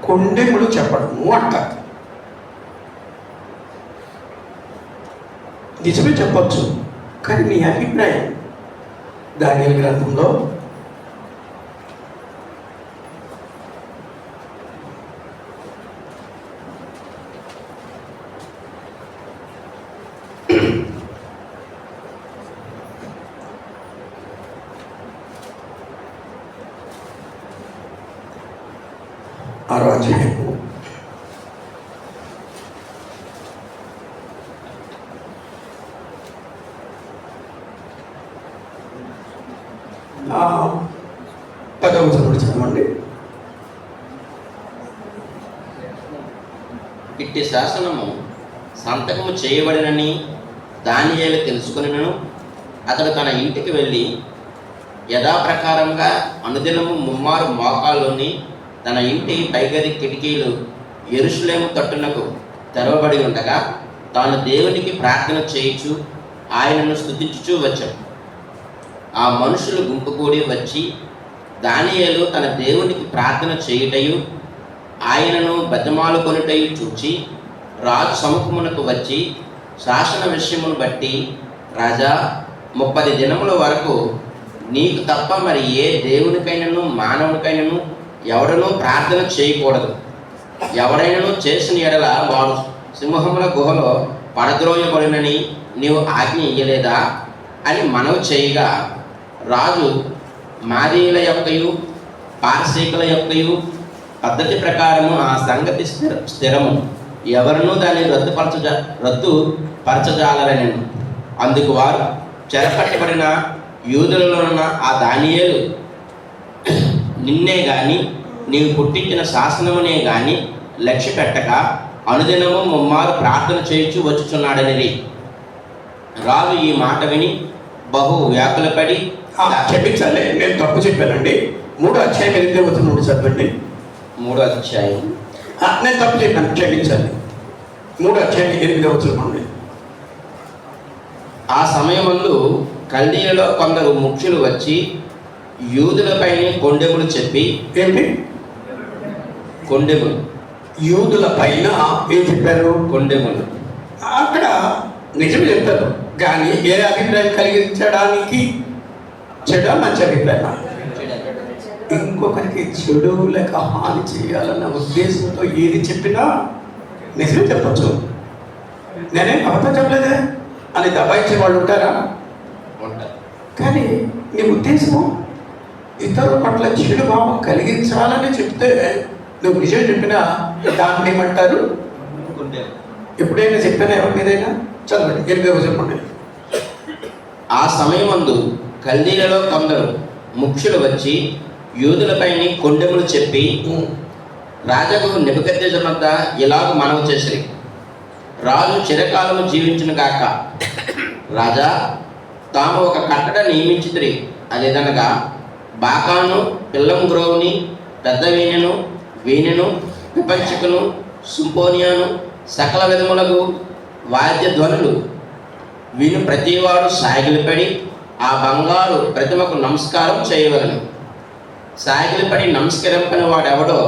కొండెములు చెప్పడము అంటారు. నిజమే చెప్పచ్చు, కానీ నీ అభిప్రాయం దానియేలు గ్రంథంలో ఆరో అధ్యాయము 10వ వచనం చదవండి. ఇట్టి శాసనము సంతకము చేయబడినని దానియేలు తెలుసుకొనినను అతడు తన ఇంటికి వెళ్ళి యథాప్రకారంగా అనుదినము ముమ్మారు మోకాల్లోని తన ఇంటి పైగది కిటికీలు యెరూషలేము తట్టునకు తెరవబడి ఉండగా తాను దేవునికి ప్రార్థన చేయుచు ఆయనను స్తుతించుచూ వచ్చాడు. ఆ మనుషులు గుంపు కూడి వచ్చి దానియేలు తన దేవునికి ప్రార్థన చేయుటయు ఆయనను బతిమాలు కొనుటై చూచి రాజు సముఖమునకు వచ్చి శాసన విషయమును బట్టి, రాజా, 30 దినముల వరకు నీకు తప్ప మరి ఏ దేవునికైనను మానవునికైనను ఎవడనూ ప్రార్థన చేయకూడదు. ఎవరైనను చేసిన ఎడల వాడు సింహముల గుహలో పడద్రోయబడినని నీవు ఆజ్ఞ ఇయ్యలేదా అని మనవి చేయగా, రాజు మాదీయుల యొక్కయు పారసీకుల యొక్కయు పద్ధతి ప్రకారము ఆ సంగతి స్థిరము, ఎవరినూ దాన్ని రద్దుపరచజాలరని. అందుకు వారు, చెరపట్టబడిన యూదులలో ఉన్న ఆ దానియేలు నిన్నే గాని నీవు పుట్టించిన శాసనమునే గాని లక్ష్య పెట్టక అనుదినము ముమ్మారు ప్రార్థన చేయించు వచ్చుచున్నాడని. రాజు ఈ మాట విని బహు వ్యాకులపడి, క్షమించాలి, నేను తప్పు చెప్పానండి. 3వ అధ్యాయం 8వ వచనం నుండి చదవండి. 3వ అధ్యాయం. నేను తప్పు చెప్పాను, క్షమించాలి. 3వ అధ్యాయం 8వ వచనం నుండి. ఆ సమయమందు కల్దీలలో కొందరు ముఖ్యులు వచ్చి యూదులపైన కొండెములు చెప్పి, ఏంటి కొండెములు? యూదుల పైన ఏం చెప్పారు? కొండెములు. అక్కడ నిజం చెప్తారు, కానీ ఏ అభిప్రాయం కలిగించడానికి? చెడు మంచి అభిప్రాయం. ఇంకొకరికి చెడు లేక హాని చేయాలన్న ఉద్దేశంతో ఏది చెప్పినా నిజం చెప్పచ్చు. నేనేం అబద్ధం చెప్పలేదే అని దబాయించే వాళ్ళు ఉంటారా? కానీ నీ ఉద్దేశము ఇతరుల పట్ల చెడు భావం కలిగించాలని చెప్తే నువ్వు నిజం చెప్పినా దాన్ని ఏమంటారు? ఎప్పుడైనా చెప్పినా ఎవరి మీదైనా చదవండి, 8వ చెప్పండి. ఆ సమయమందు కల్దీలలో కొందరు ముఖ్యులు వచ్చి యూదులపైన కొండెములు చెప్పి రాజుకు నెబుకద్నెజరు వద్ద ఇలాగ మనవి చేసిరి, రాజు చిరకాలము జీవించును గాక. రాజా, తాము ఒక కట్టడ నియమించితిరి, అదేదనగా బాకాను, పిల్లం గ్రోవుని, పెద్ద వీణెను, విపంచకును, సింపోనియాను, సకల విధములకు వాద్య ధ్వనులు విను ప్రతివాడు సాగిలిపడి ఆ బంగారు ప్రతిమకు నమస్కారం చేయవలను. సాగిలిపడి నమస్కరింపని వాడెవడో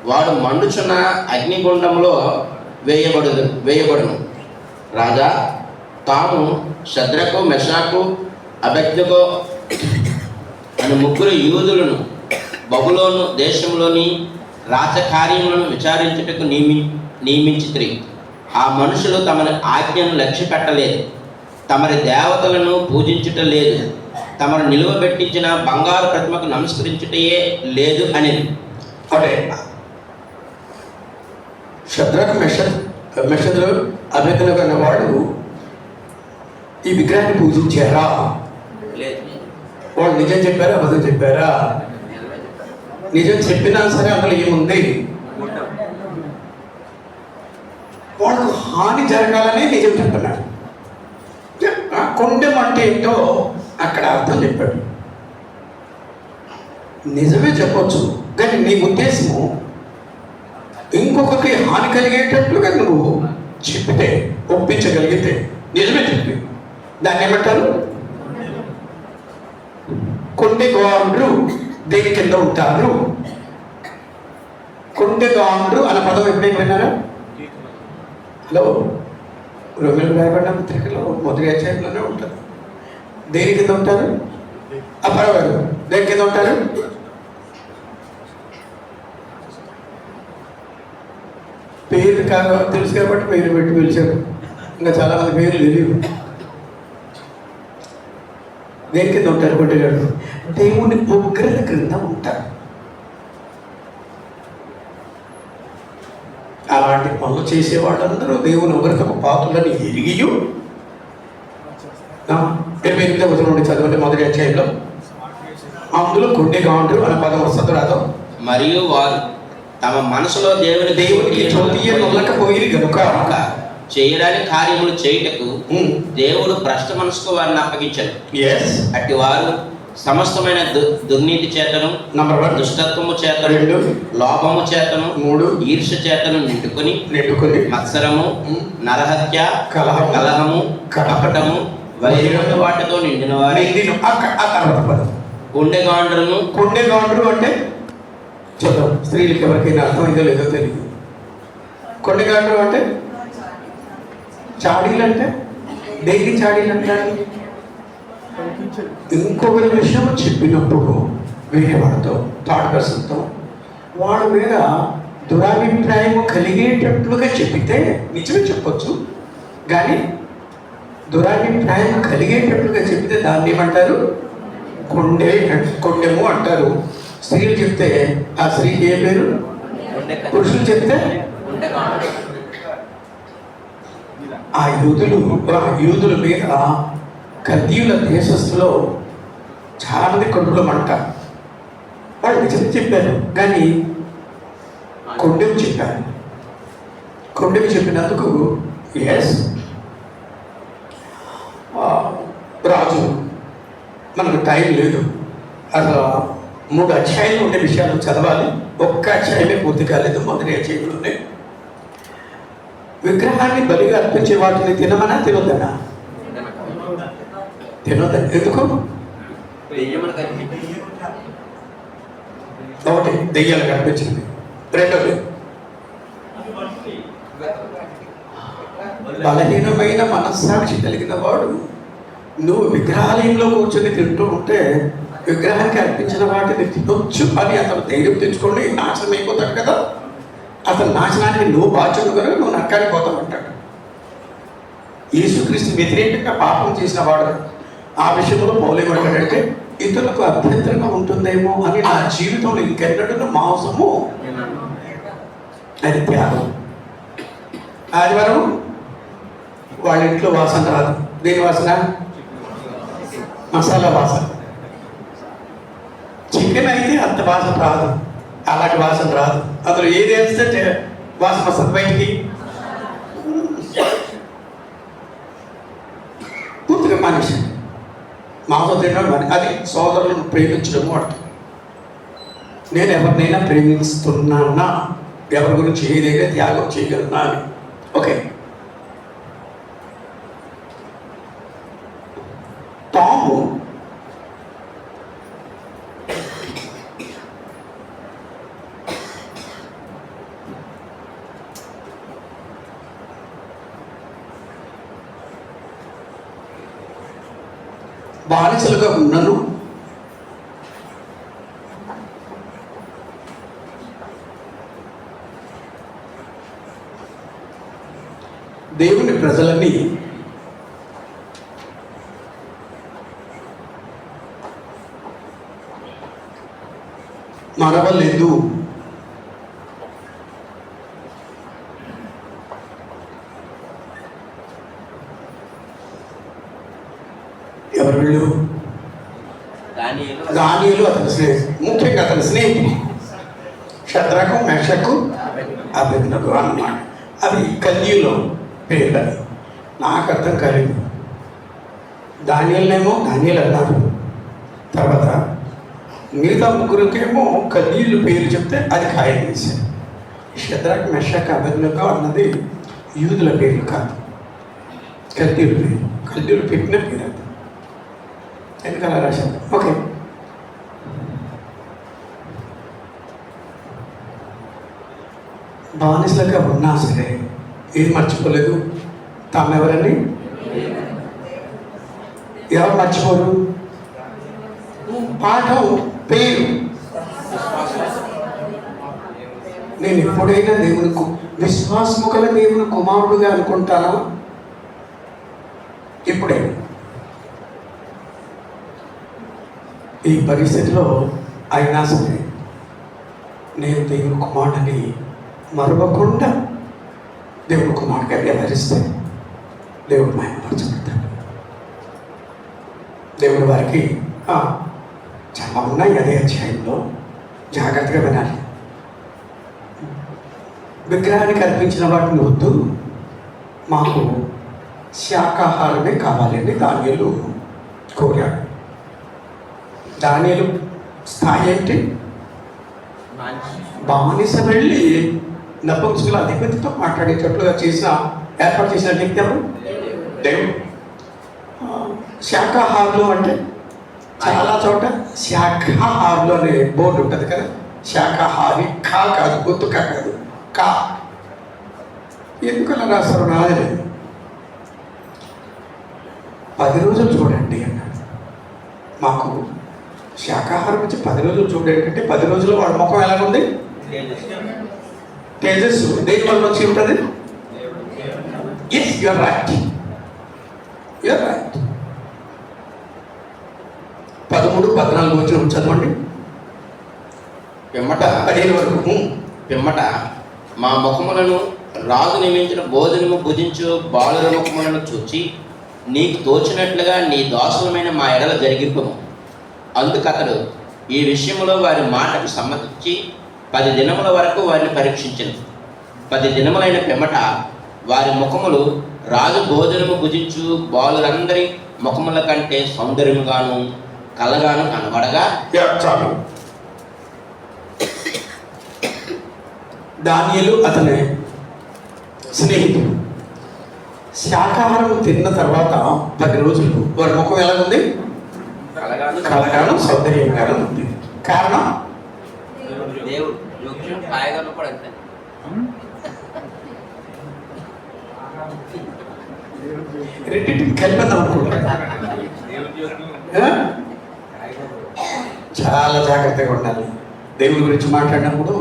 వాడు మండుచున్న అగ్నిగుండంలో వేయబడును. రాజా, తాము శద్రకు, మెషాకు, అబేద్నెగో అని 3 యూదులను బబులోను దేశంలోని రాజకార్యములను విచారించుటకు నియమించితిరి. ఆ మనుషులు తమని ఆజ్ఞను లక్ష్య పెట్టలేదు, తమరి దేవతలను పూజించుట లేదు, తమను నిలువబెట్టించిన బంగారు ప్రతిమకు నమస్కరించుటయే లేదు అని. అంటే శద్రకు, మెషకు, అబేద్నెగో అన్నవాడు ఈ విగ్రహాన్ని పూజించారా? వాళ్ళు నిజం చెప్పారా, అబద్ధం చెప్పారా? నిజం చెప్పినా సరే అందులో ఏముంది? వాళ్ళకు హాని జరగాలని నిజం చెప్పన్నాడు. కొండెం అంటే ఏంటో అక్కడ అర్థం చెప్పాడు. నిజమే చెప్పొచ్చు, కానీ నీ ఉద్దేశము ఇంకొకరికి హాని కలిగేటట్లుగా నువ్వు చెప్పితే, ఒప్పించగలిగితే నిజమే చెప్పి దాన్ని ఏమంటారు? కొండెగాండ్రు దేని కింద ఉంటారు? కొండెగాండ్రు అన్న పదం ఎప్పుడైనా విన్నారా? హలో, రోమిలకు రాయబడిన పత్రికలో 1వ అధ్యాయంలోనే ఉంటారు. దేని కింద ఉంటారు? పర్వాలేదు, దేని కింద ఉంటారు? పేరు తెలుసు కాబట్టి పేరు పెట్టి పిలిచారు. ఇంకా చాలామంది పేర్లు తెలియదు. దేని కింద ఉంటారు? కొట్టేగాడు దేవుని ఉగ్రత క్రింద ఉంటారు. అలాంటి పనులు చేసే వాళ్ళందరూ దేవుని ఉగ్రతకు పాత్రలని ఎరిగి 28వ వచనం నుండి చదవండి. 1వ అధ్యాయంలో అందులో కొండెగాండ్రు అనే పదం వస్తుంది రాదు. మరియు వారు తమ మనసులో దేవునికి చోటియకపోయి కనుక చేయడానికి కార్యములు చేయుటకు దేవుడు భ్రష్ట మనసుకు వారిని అప్పగించాడు. అట్టి వారు సమస్తమైన దుర్నీతి చేతను, దుష్టత్వము చేతను, లోభము చేతను, ఈర్ష్య చేతను నిండుకొని మత్సరము, నరహత్య, కలహము, కపటము, వైరము వాటితో నిండిన వారి కొండెగాండ్రు అంటే చూద్దాం, స్త్రీలకు ఎవరికైనా అర్థమైందో లేదో తెలియదు. కొండగాండ్రు అంటే చాడీలు అంటే దేనికి చాడీలు అంటారు? ఇంకొకరి విషయం చెప్పినప్పుడు వేరే వాడితో థర్డ్ పర్సన్తో వాళ్ళ మీద దురాభిప్రాయం కలిగేటట్లుగా చెప్పితే నిజమే చెప్పొచ్చు, కానీ దురాభిప్రాయం కలిగేటట్లుగా చెప్తే దాన్ని ఏమంటారు? కొండెము అంటారు. స్త్రీలు చెప్తే ఆ స్త్రీకి ఏ పేరు? పురుషులు చెప్తే ఆ యూదుల మీద కల్దీయుల దేశస్తులో చాలామంది కడుపులో మంట. వాళ్ళు నిజం చెప్పారు, కానీ కొండెము చెప్పారు. కొండెము చెప్పినందుకు ఎస్ రాజు, మనకు టైం లేదు, అసలు 3 అధ్యాయాలు ఉండే విషయాలు చదవాలి, ఒక్క అధ్యాయమే పూర్తి కాలేదు, మొదటి అధ్యాయంలోనే. విగ్రహాన్ని బలిగా అర్పించే వాటిని తినమనా తినొద్దనా? తినొద్దని. ఎందుకు? ఒకటి దెయ్యాలు కనిపించింది, రెండోది బలహీనమైన మనస్సాక్షి కలిగిన వాడు నువ్వు విగ్రహాలయంలో కూర్చొని తింటూ ఉంటే విగ్రహానికి అర్పించిన వాటిని తినొచ్చు అని అతను ధైర్యం తెచ్చుకోండి, నాశనం అయిపోతాడు కదా. అతను నాశనానికి నువ్వు బాధ్యుడు కనుక నువ్వు నరకానికి పోతావు అంటాడు. యేసుక్రీస్తు వ్యతిరేకంగా పాపం చేసిన వాడు ఆ విషయంలో పౌలేమంటాడంటే ఇతరులకు అభ్యంతరంగా ఉంటుందేమో అని నా జీవితంలో ఇంకెన్నడూ మాంసము అది త్యాగం. ఆదివారం వాళ్ళ ఇంట్లో వాసన రాదు. దేని వాసన? మసాలా వాసన. చికెన్ అయితే అంత వాసన రాదు, అలాంటి వాసన రాదు. అందులో ఏది వేస్తే వాసన వస్తుంది బయటికి. పూర్తిగా మనిషి మాంసం తినడం అని అది సోదరులను ప్రేమించడము అంట. నేను ఎవరినైనా ప్రేమిస్తున్నానా, ఎవరి గురించి ఏదైనా త్యాగం చేయగలనా అని. ఓకే, టాము బానిసలుగా ఉన్నను దేవుని ప్రజలని మరవలేదు. ఎవరు వీళ్ళు? దానియేలు అతని స్నేహితుడు, ముఖ్యంగా అతని స్నేహితుడు షద్రకు, మెషకు, అబేద్నెగో అన్నమాట. అవి కల్దీయులో పేర్లు. నాకు అర్థం కాలేదు. దానియేలునేమో దానియేలు అన్నారు, తర్వాత మిగతా ముగ్గురికేమో కల్దీయుల పేర్లు చెప్తే అది ఖాయం చేశారు. షద్రకు, మెషకు, అబేద్నెగో అన్నది యూదుల పేర్లు కాదు, కల్దీయుల పేరు. కల్దీయులు పెట్టిన పేరు అది. ఎందుకలా రాశారు? ఓకే, బానిసలుగా ఉన్నా సరే ఏది మర్చిపోలేదు. తాము ఎవరని ఎవరు మర్చిపోరు? పాఠం పేరు. నేను ఎప్పుడైనా దేవుని విశ్వాసము గల దేవుని కుమారుడుగా అనుకుంటానా? ఇప్పుడే ఈ పరిస్థితిలో అయినా సరే నేను దేవుని కుమారుడిని మరవకుండా దేవుని కుమారుడిగా వ్యవహరిస్తే దేవుడు మహిమపరచబడతాడు. దేవుడి వారికి చాలా ఉన్నాయి అదే అధ్యాయంలో, జాగ్రత్తగా వినాలి. విగ్రహానికి అర్పించిన వాటిని వద్దు, మాకు శాకాహారమే కావాలని దానియేలు కోరాడు. దానియేలు స్థాయి ఏంటి? బానిస వెళ్ళి నపుంసకుల అధిపతితో మాట్లాడేటట్లుగా ఏర్పాటు చేసిన వ్యక్తి ఎవరు? దేవుడు. శాకాహారులు అంటే చాలా చోట శాఖాహారులు అనే బోర్డు ఉంటుంది కదా, శాకాహారి కా కాదు, గుర్తు కా కాదు, కా. ఎందుకలా రాస్తారు నాదే లేదు. 10 రోజులు చూడండి అన్నాడు. మాకు శాకాహారం నుంచి 10 రోజులు చూడండి అంటే 10 రోజుల్లో వాడి ముఖం ఎలాగుంది? తేజస్సు. దేని వల్ల వచ్చి ఉంటుంది? Yes, you're right, you're right. 13-14 వచ్చిన చదవండి. పిమ్మట 15 వరకు. పిమ్మట మా ముఖములను రాజు నియమించిన భోజనము భుజించు బాలుర ముఖములను చూచి నీకు తోచినట్లుగా నీ దోషమైన మా ఎడల జరిగిపోము. అందుకతడు ఈ విషయంలో వారి మాటకు సమ్మతించి 10 దినముల వరకు వారిని పరీక్షించను. 10 దినములైన పిమ్మట వారి ముఖములు రాజు భోజనము భుజించు బాలురందరి ముఖముల కంటే సౌందర్యముగాను కలగాను కనబడగా, చాలు. దానియేలు అతని స్నేహితుడు శాకాహారం తిన్న తర్వాత 10 రోజులు వారి ముఖం ఎలాగుంది? కలగాను సౌందర్యంగాను ఉంది. కారణం దేవుడు హాయిగాను కూడా అంతే. రెండింటిని కలిపేద్దాం అనుకుంటా. చాలా జాగ్రత్తగా ఉండాలి. దేవుడి గురించి మాట్లాడినప్పుడు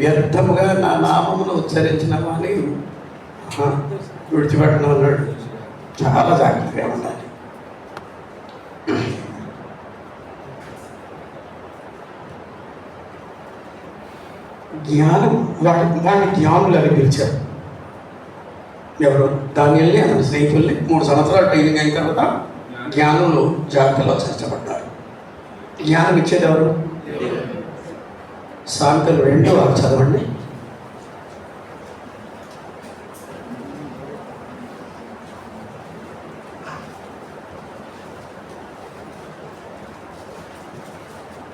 వ్యర్థముగా నా నామమును ఉచ్చరించిన వాని విడిచిపెట్టడం అన్నాడు. చాలా జాగ్రత్తగా ఉండాలి. జ్ఞానం వాడిని జ్ఞానులు అని పిలిచారు. ఎవరు? దానియేలుని అతని స్నేహితుల్ని 3 సంవత్సరాలు ట్రైనింగ్ అయిన తర్వాత జ్ఞానులు జాగ్రత్తలో చేర్చబడ్డారు. జ్ఞానం ఇచ్చేది ఎవరు? సామెతలు 2 చదవండి.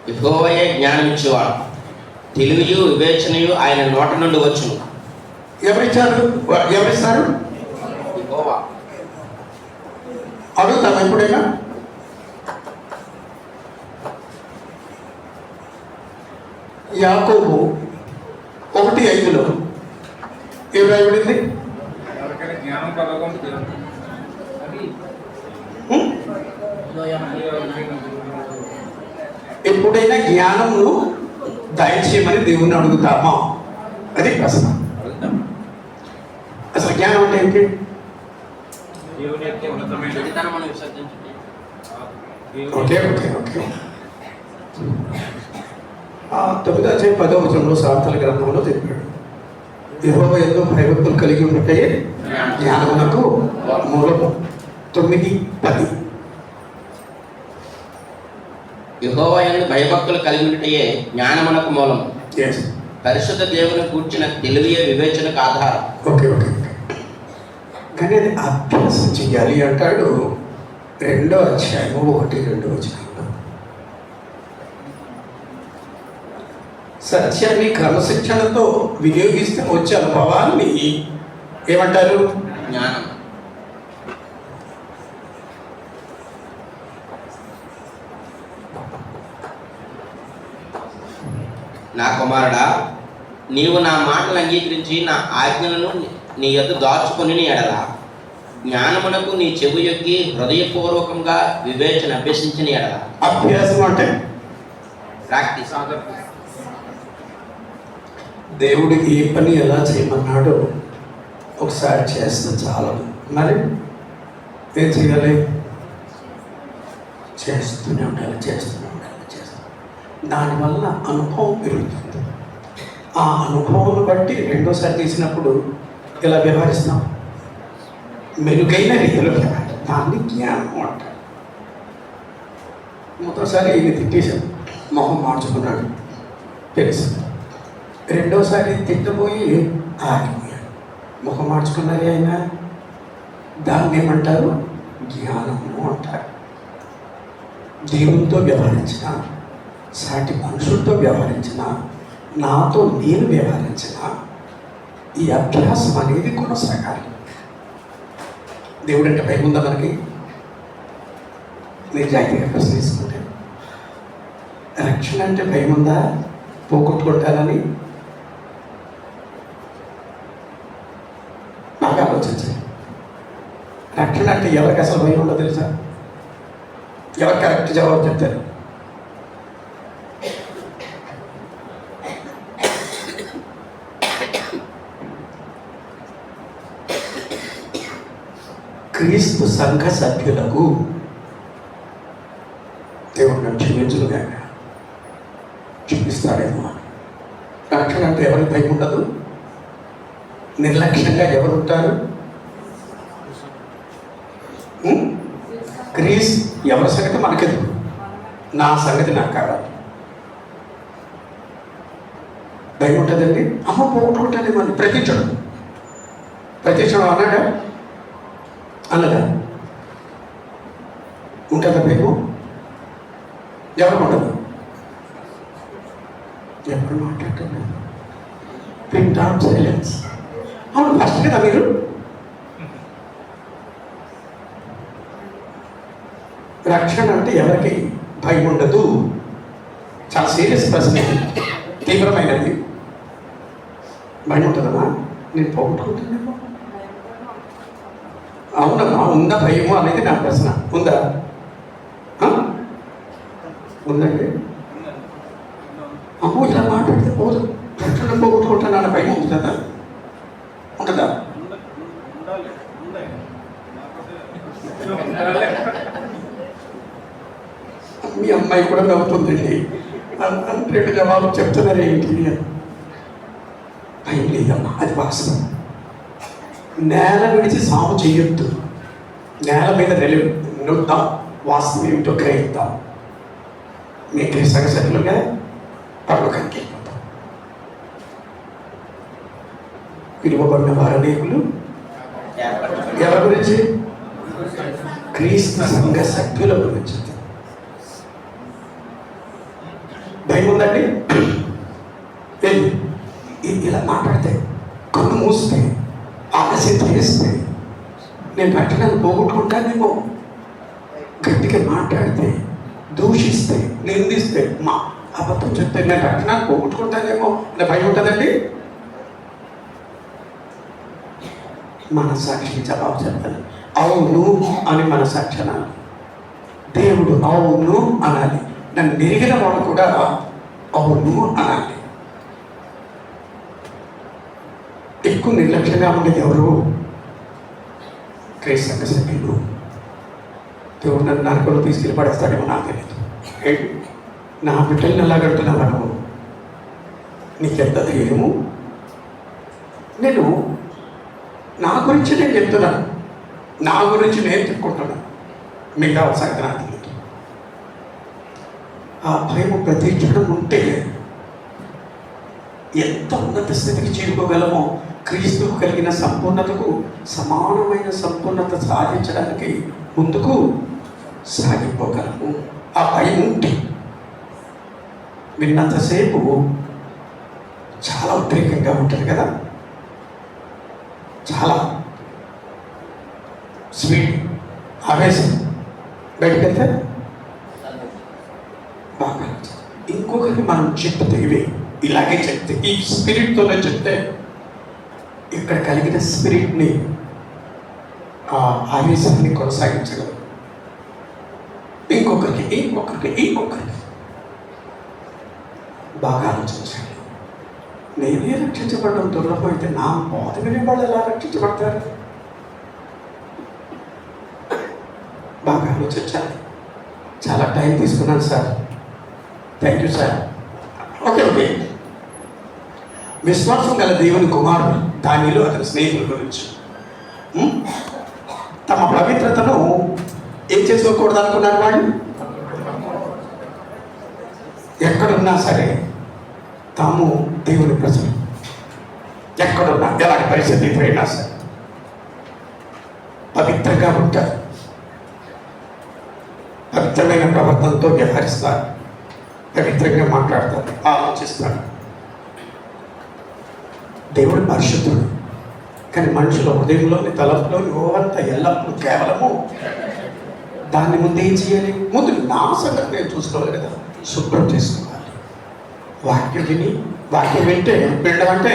యెహోవాయే జ్ఞానమిచ్చేవాడు, తెలివియు వివేచనయు ఆయన నోట నుండి వచ్చును. ఎవరిచ్చారు? ఎవరిస్తారు? యెహోవా. అడుగుతాం ఎప్పుడైనా. యాకోబు 1:5 ఏం రాయబడింది? ఎప్పుడైనా జ్ఞానమును దయచేయమని దేవుణ్ణి అడుగుతామా? అది ప్రశ్న. అసలు జ్ఞానం అంటే ఏంటి? చెడుతనమును విసర్జించుట. Okay okay okay. 9వ అధ్యాయం 10వ వచనంలో సామెతల గ్రంథంలో చెప్పాడు, యెహోవా యందు భయభక్తులు కలిగి ఉంటే జ్ఞానమునకు మూలము. 9:10. యెహోవా యందు భయభక్తులు కలిగి ఉంటయే జ్ఞానమునకు మూలము. ఎస్, పరిశుద్ధ దేవుని కూర్చిన తెలివియే వివేచనకు ఆధారం. Okay okay. కానీ అది అభ్యాసం చెయ్యాలి అంటాడు 2వ అధ్యాయం 1-2 వచనంలో. సత్యాన్ని క్రమశిక్షణతో వినియోగిస్తే వచ్చే అనుభవాన్ని ఏమంటారు? జ్ఞానం. నా కుమారుడా, నీవు నా మాటలు అంగీకరించి నా ఆజ్ఞలను నీ యొద్ద దాచుకొని ఎడల జ్ఞానమునకు నీ చెవు యొక్కి హృదయపూర్వకంగా వివేచన అభ్యసించిన ఎడల. అభ్యాసం అంటే ప్రాక్టీస్. దేవుడు ఏ పని ఎలా చేయమన్నాడో ఒకసారి చేస్తే చాలదు. మరి ఏం చేయాలి? చేస్తూనే ఉండాలి, చేస్తూనే ఉండాలి, చేస్తూ. దానివల్ల అనుభవం పెరుగుతుంది. ఆ అనుభవం బట్టి రెండోసారి తీసినప్పుడు ఎలా వ్యవహరిస్తాం? మెరుగైన రీతిలో వ్యవహారం. దాన్ని జ్ఞానం అంటారు. మొదటిసారి ఈయన తిట్టేశాడు, మొహం మార్చుకున్నాడు, తెలుసు. రెండోసారి తిట్టబోయి ఆగిపోయాడు, ముఖం మార్చుకున్నారే ఆయన. దాన్ని ఏమంటారు? జ్ఞానము అంటారు. దేవునితో వ్యవహరించిన, సాటి మనుషులతో వ్యవహరించిన, నాతో నేను వ్యవహరించిన ఈ అభ్యాసం అనేది కొనసాగాలి. దేవుడు అంటే భయం ఉందా మనకి? నిజాయితీగా ప్రశ్నిస్తుంటే రక్షణ అంటే భయం ఉందా? పోగొట్టుకుంటానని బాగా ఆలోచించాలి. రక్షణ అంటే ఎవరికి అసలు భయం ఉండదు తెలుసా? ఎవరు కరెక్ట్ జవాబు చెప్తారు? క్రీస్తు సంఘ సభ్యులకు దేవుడు నన్ను క్షమించునుగా చూపిస్తాడేమో. రక్షణ అంటే ఎవరికి భయం ఉండదు. నిర్లక్ష్యంగా ఎవరు ఉంటారు? క్రీస్ ఎవరి సంగతి మనకెందుకు, నా సంగతి నాకు కావాలి. భయం ఉంటుందండి. అమ్మ పోగొట్టుకుంటానే మనం ప్రతించడం అన్నాడా అన్నదా? ఉంటుందా భయము? ఎవరు ఉండదు. ఎప్పుడు మాట్లాడుతున్నారు? Print of silence. అవును, ఫస్ట్ కదా మీరు రక్షణ అంటే ఎవరికి భయం ఉండదు. చాలా సీరియస్ ప్రశ్న, తీవ్రమైనది. భయం ఉంటుందమ్మా? నేను పోగొట్టుకుంటున్నాను. అవునమ్మా, ఉందా భయము అనేది నా ప్రశ్న. ఉందా? ఉందండి. అమ్మో ఇలా మాట్లాడితే పోదు, రక్షణ పోగొట్టుకుంటాను భయం ఉంటుందా? ఉంటుందా? మీ అమ్మాయి కూడా నవ్వుతుందండి. అంటే జవాబు చెప్తున్నారు ఏంటి? భయం లేదమ్మా, అది వాస్తవం. నేల విడిచి సాగు చేయొద్దు. నేల మీద నిలుద్దాం, వాస్తవం ఏమిటో గ్రహిద్దాం. మీకు సగసరులుగా పర్లోకానికి వెళ్ళిపోతాం. పిలువబడిన వారు అనేకులు ఎవరి గురించి? క్రీస్తు సంఘ సభ్యుల గురించి. భయం ఉందండి. ఇలా మాట్లాడితే, కన్ను మూస్తే, ఆలస్యం చేస్తే నేను రక్షణను పోగొట్టుకుంటానేమో. గట్టిగా మాట్లాడితే, దూషిస్తే, నిందిస్తే, మా అబద్ధం చెప్తే నేను రక్షణను పోగొట్టుకుంటానేమో అనే భయం ఉంటుందండి. మన సాక్షి జవాబు చెప్పాలి. అవును అని మన సాక్షి అనాలి. దేవుడు అవును అనాలి. నన్ను నెరిగిన వాడు కూడా అవును అనాలి. ఎక్కువ నిర్లక్ష్యంగా ఉండేది ఎవరు? క్రీస్తు సంఘ సభ్యులు. దేవుడు నన్ను నరకంలో తీసుకెళ్ళి పడేస్తాడేమో నాకు తెలియదు. నా బిడ్డల్ని ఎలా కడుతున్నావు? నీకెంత ధైర్యము? నేను నా గురించి నేను చెప్తున్నాను, నా గురించి నేను చెప్పుకుంటున్నాను. మిగతా సంగతి నాకు తెలియదు. ఆ భయం ప్రతీక్షణం ఉంటే ఎంత ఉన్నత స్థితికి చేరుకోగలమో, క్రీస్తుకు కలిగిన సంపూర్ణతకు సమానమైన సంపూర్ణత సాధించడానికి ముందుకు సాగిపోగలము. ఆ భయం ఉంటే విన్నంతసేపు చాలా ఉద్రేకంగా ఉంటుంది కదా, చాలా స్వీట్ ఆవేశం. బయటకు వెళ్తే బాగా ఇంకొకరికి మనం చెప్తే, ఇలాగే చెప్తే, ఈ స్పిరిట్తోనే చెప్తే, ఇక్కడ కలిగిన స్పిరిట్ని, ఆ ఆవేశాన్ని కొనసాగించగలరు. ఇంకొకరికి బాగా ఆలోచించాలి. నేనే రక్షించబడడం దుర్లభం అయితే నా బోధ వినే వాళ్ళు ఎలా రక్షించబడతారు? బాగా ఆలోచించాలి. చాలా టైం తీసుకున్నాను sir. Thank you sir. Okay. విశ్వాసం గల దేవుని కుమారుడు దానిలో అతని స్నేహితుల గురించి తమ పవిత్రతను ఏం చేసుకోకూడదు అనుకున్నారు వాళ్ళు? ఎక్కడున్నా సరే తాము దేవుని ప్రజలు, ఎక్కడున్నా ఎలాంటి పరిస్థితి ఎదురైనా సరే పవిత్రంగా ఉంటారు. పవిత్రమైన ప్రవర్తనతో వ్యవహరిస్తారు, పవిత్రంగా మాట్లాడతారు, ఆలోచిస్తారు. దేవుడు పరిశుద్ధుడు, కానీ మనుషుల హృదయంలోని తలంపులోని ఓవంతా ఎల్లప్పుడూ కేవలము దాన్ని ముందు ఏం చేయాలి? ముందు నా సంగతి నేను చూసుకోవాలి కదా, శుభ్రం చేసుకోవాలి. వాక్యం విని, వాక్యం వినడం అంటే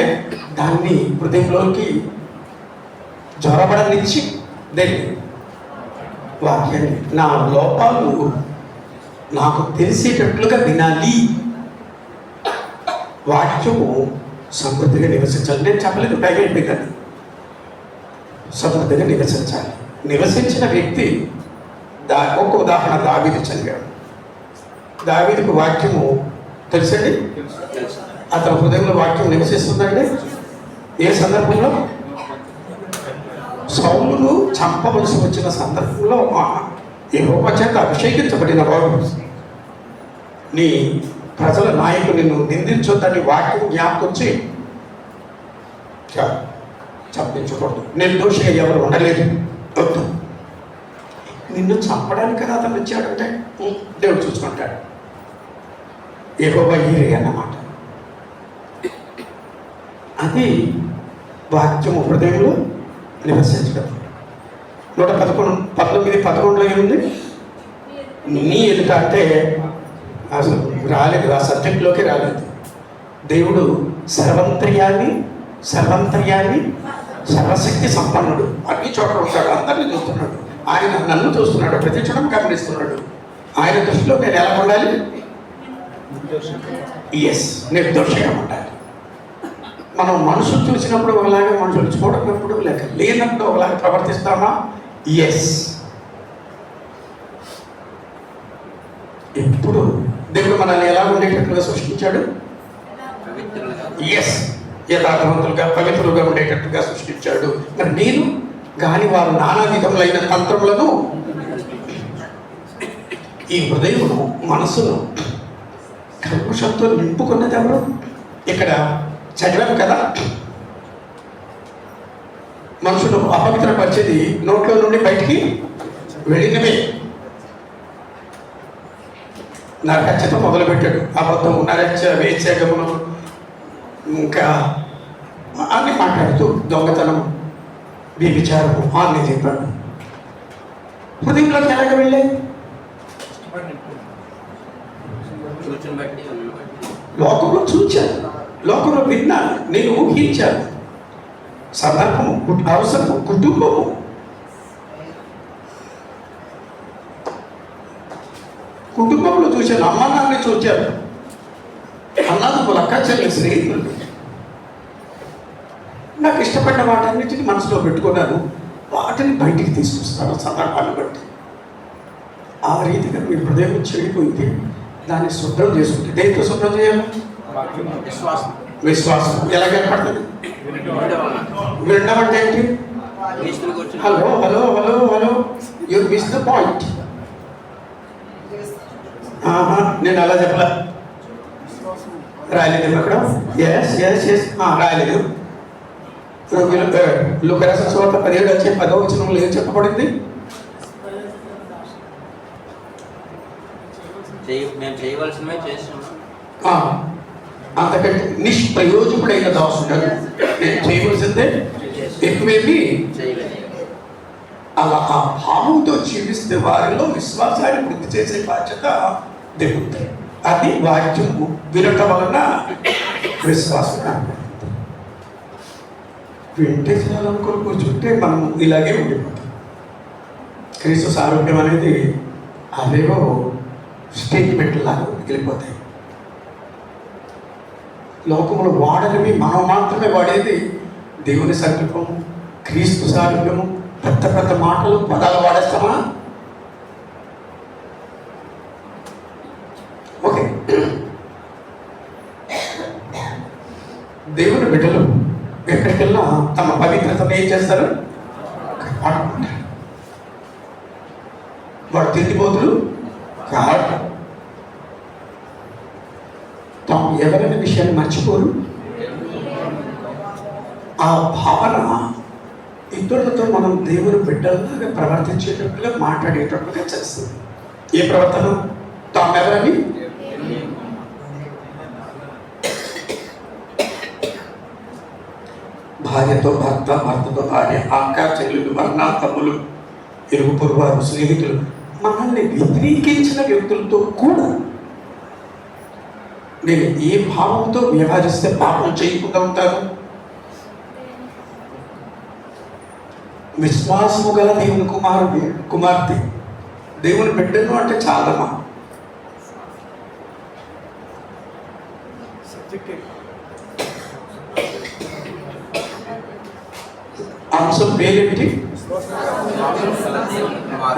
దాన్ని హృదయంలోకి జ్వరబడనిచ్చి దేని వాక్యాన్ని నా లోపాలు నాకు తెలిసేటట్లుగా వినాలి. వాక్యము సమృద్ధిగా నివసించాలి. నేను చెప్పలేదు టైం అయిపోయింది కదా. సమృద్ధిగా నివసించాలి. నివసించిన వ్యక్తి ఒక ఉదాహరణ దావీదు చదివాడు. దావీదుకు వాక్యము తెలుసండి. అతని హృదయంలో వాక్యం నివసిస్తుందండి. ఏ సందర్భంలో? సౌలును చంపవలసి వచ్చిన సందర్భంలో యెహోవా చేత అభిషేకించబడిన వాడు, నీ ప్రజల నాయకుడు నిన్ను నిందించొద్దని వాక్యం జ్ఞాపకం చేయి. చంపించకూడదు, నిర్దోషిగా ఎవరు ఉండలేదు, వద్దు. నిన్ను చంపడానికి కదా అతను వచ్చాడంటే దేవుడు చూసుకుంటాడు. యెహోవా ఈరే అన్నమాట. అది వాక్యము హృదయంలో నివసించడం. 119:11 ఏముంది? నీ ఎదుట అంటే అసలు రాలేదు, ఆ సబ్జెక్ట్లోకి రాలేదు. దేవుడు సర్వంతర్యాన్ని సర్వశక్తి సంపన్నుడు, అన్ని చోట్ల ఉంటాడు, అందరినీ చూస్తున్నాడు. ఆయన నన్ను చూస్తున్నాడు, ప్రతి క్షణం గమనిస్తున్నాడు. ఆయన దృష్టిలో నేను ఎలా ఉండాలి? నిర్దోషంగా ఉండాలి. మనం మనుషులు చూసినప్పుడు ఒకలాగా, మనుషులు చూడకపోయినప్పుడు లేక లేనప్పుడు ఒకలాగా ప్రవర్తిస్తామా? ఎప్పుడు దేవుడు మనల్ని ఎలా ఉండేటట్లుగా సృష్టించాడు? యథార్థవంతులుగా, పవిత్రులుగా ఉండేటట్టుగా సృష్టించాడు. మరి నేను కానీ వారు నానా విధములైన తంత్రములను, ఈ హృదయమును మనసును కల్మషంతో నింపుకున్నది ఎవరు? ఇక్కడ చదివాం కదా, మనుషులు అపవిత్రపరిచేది నోట్లో నుండి బయటికి వెళ్ళినవే. నరహత్యతో మొదలుపెట్టాడు. అబద్ధము, నరహత్య, వేశ్యాగమనం, ఇంకా అన్ని మాట్లాడుతూ దొంగతనం, వ్యభిచారము అన్నీ చెప్పాడు. హృదయంలోకి ఎలాగ వెళ్ళే? లోకంలో చూచాను, లోకంలో విన్నాను, నేను ఊహించాను. సందర్భము, అవసరము, కుటుంబము, కుటుంబంలో చూశాను, అమ్మ నాన్నని చూచాను, అన్నదమ్ములు, అక్క చెల్లి, స్నేహితులు. నాకు ఇష్టపడిన వాటన్నిటిని మనసులో పెట్టుకున్నాను, వాటిని బయటికి తీసుకొస్తాను సందర్భాన్ని బట్టి. ఆ రీతిగా మీ హృదయం చెడిపోయింది. దాన్ని శుభ్రం చేసుకుంటే దేంతో శుభ్రం చేయాలి? విశ్వాసం. ఎలా ఏర్పడుతుంది? వినడం అంటే ఏంటి? Hello hello hello hello, you miss the point. నేను అలా చెప్పలే, రాయలేదు అక్కడ. రాయలేదు. లూకాసు సువార్త 17:10 ఏం చెప్పబడింది? అంతకంటే నిష్ప్రయోజకుడైన దాసుడు నేను చేయవలసిందే ఎక్కువేమి. అలా ఆ భావంతో జీవిస్తే వారిలో విశ్వాసాన్ని వృద్ధి చేసే బాధ్యత దేవుడు. అది వాక్యం వినటం వలన విశ్వాసం. వింటే చాలనుకొని కూర్చుంటే మనం ఇలాగే ఉండిపోతాం. క్రీస్తు సారూప్యం అనేది అవేవో స్టేట్మెంట్ లాగా మిగిలిపోతాయి. లోకంలో వాడనివి మనం మాత్రమే వాడేది దేవుని సంకల్పము, క్రీస్తు సారూప్యము. పెద్ద పెద్ద మాటలు, పదాలు వాడేస్తామా? ఓకే. దేవుని బిడ్డలు ఎక్కడికెళ్ళినా తమ పవిత్రతను ఏం చేస్తారు? కాపాడుకుంటారు. వాడు తిండిపోతులు కాదు. తాము ఎవరైనా విషయాన్ని మర్చిపోరు. ఆ భావన ఇతరులతో మనం దేవుని బిడ్డలాగా ప్రవర్తించేటట్టుగా, మాట్లాడేటట్టుగా చేస్తుంది. ఏ ప్రవర్తన? తామెవరని భార్యతో భర్త, భర్తతో భార్య, అక్క చెల్లెలు, అన్న తమ్ములు, ఇరుగు పొరుగువారు, స్నేహితులు, మనల్ని వ్యతిరేకించిన వ్యక్తులతో కూడా నేను ఏ భావంతో వ్యవహరిస్తే పాపం చేయకుండా ఉంటాను? విశ్వాసము గల దేవుని కుమార్తె, దేవుని బిడ్డను అంటే చాలమ్మా. అంశం పేరేమిటి?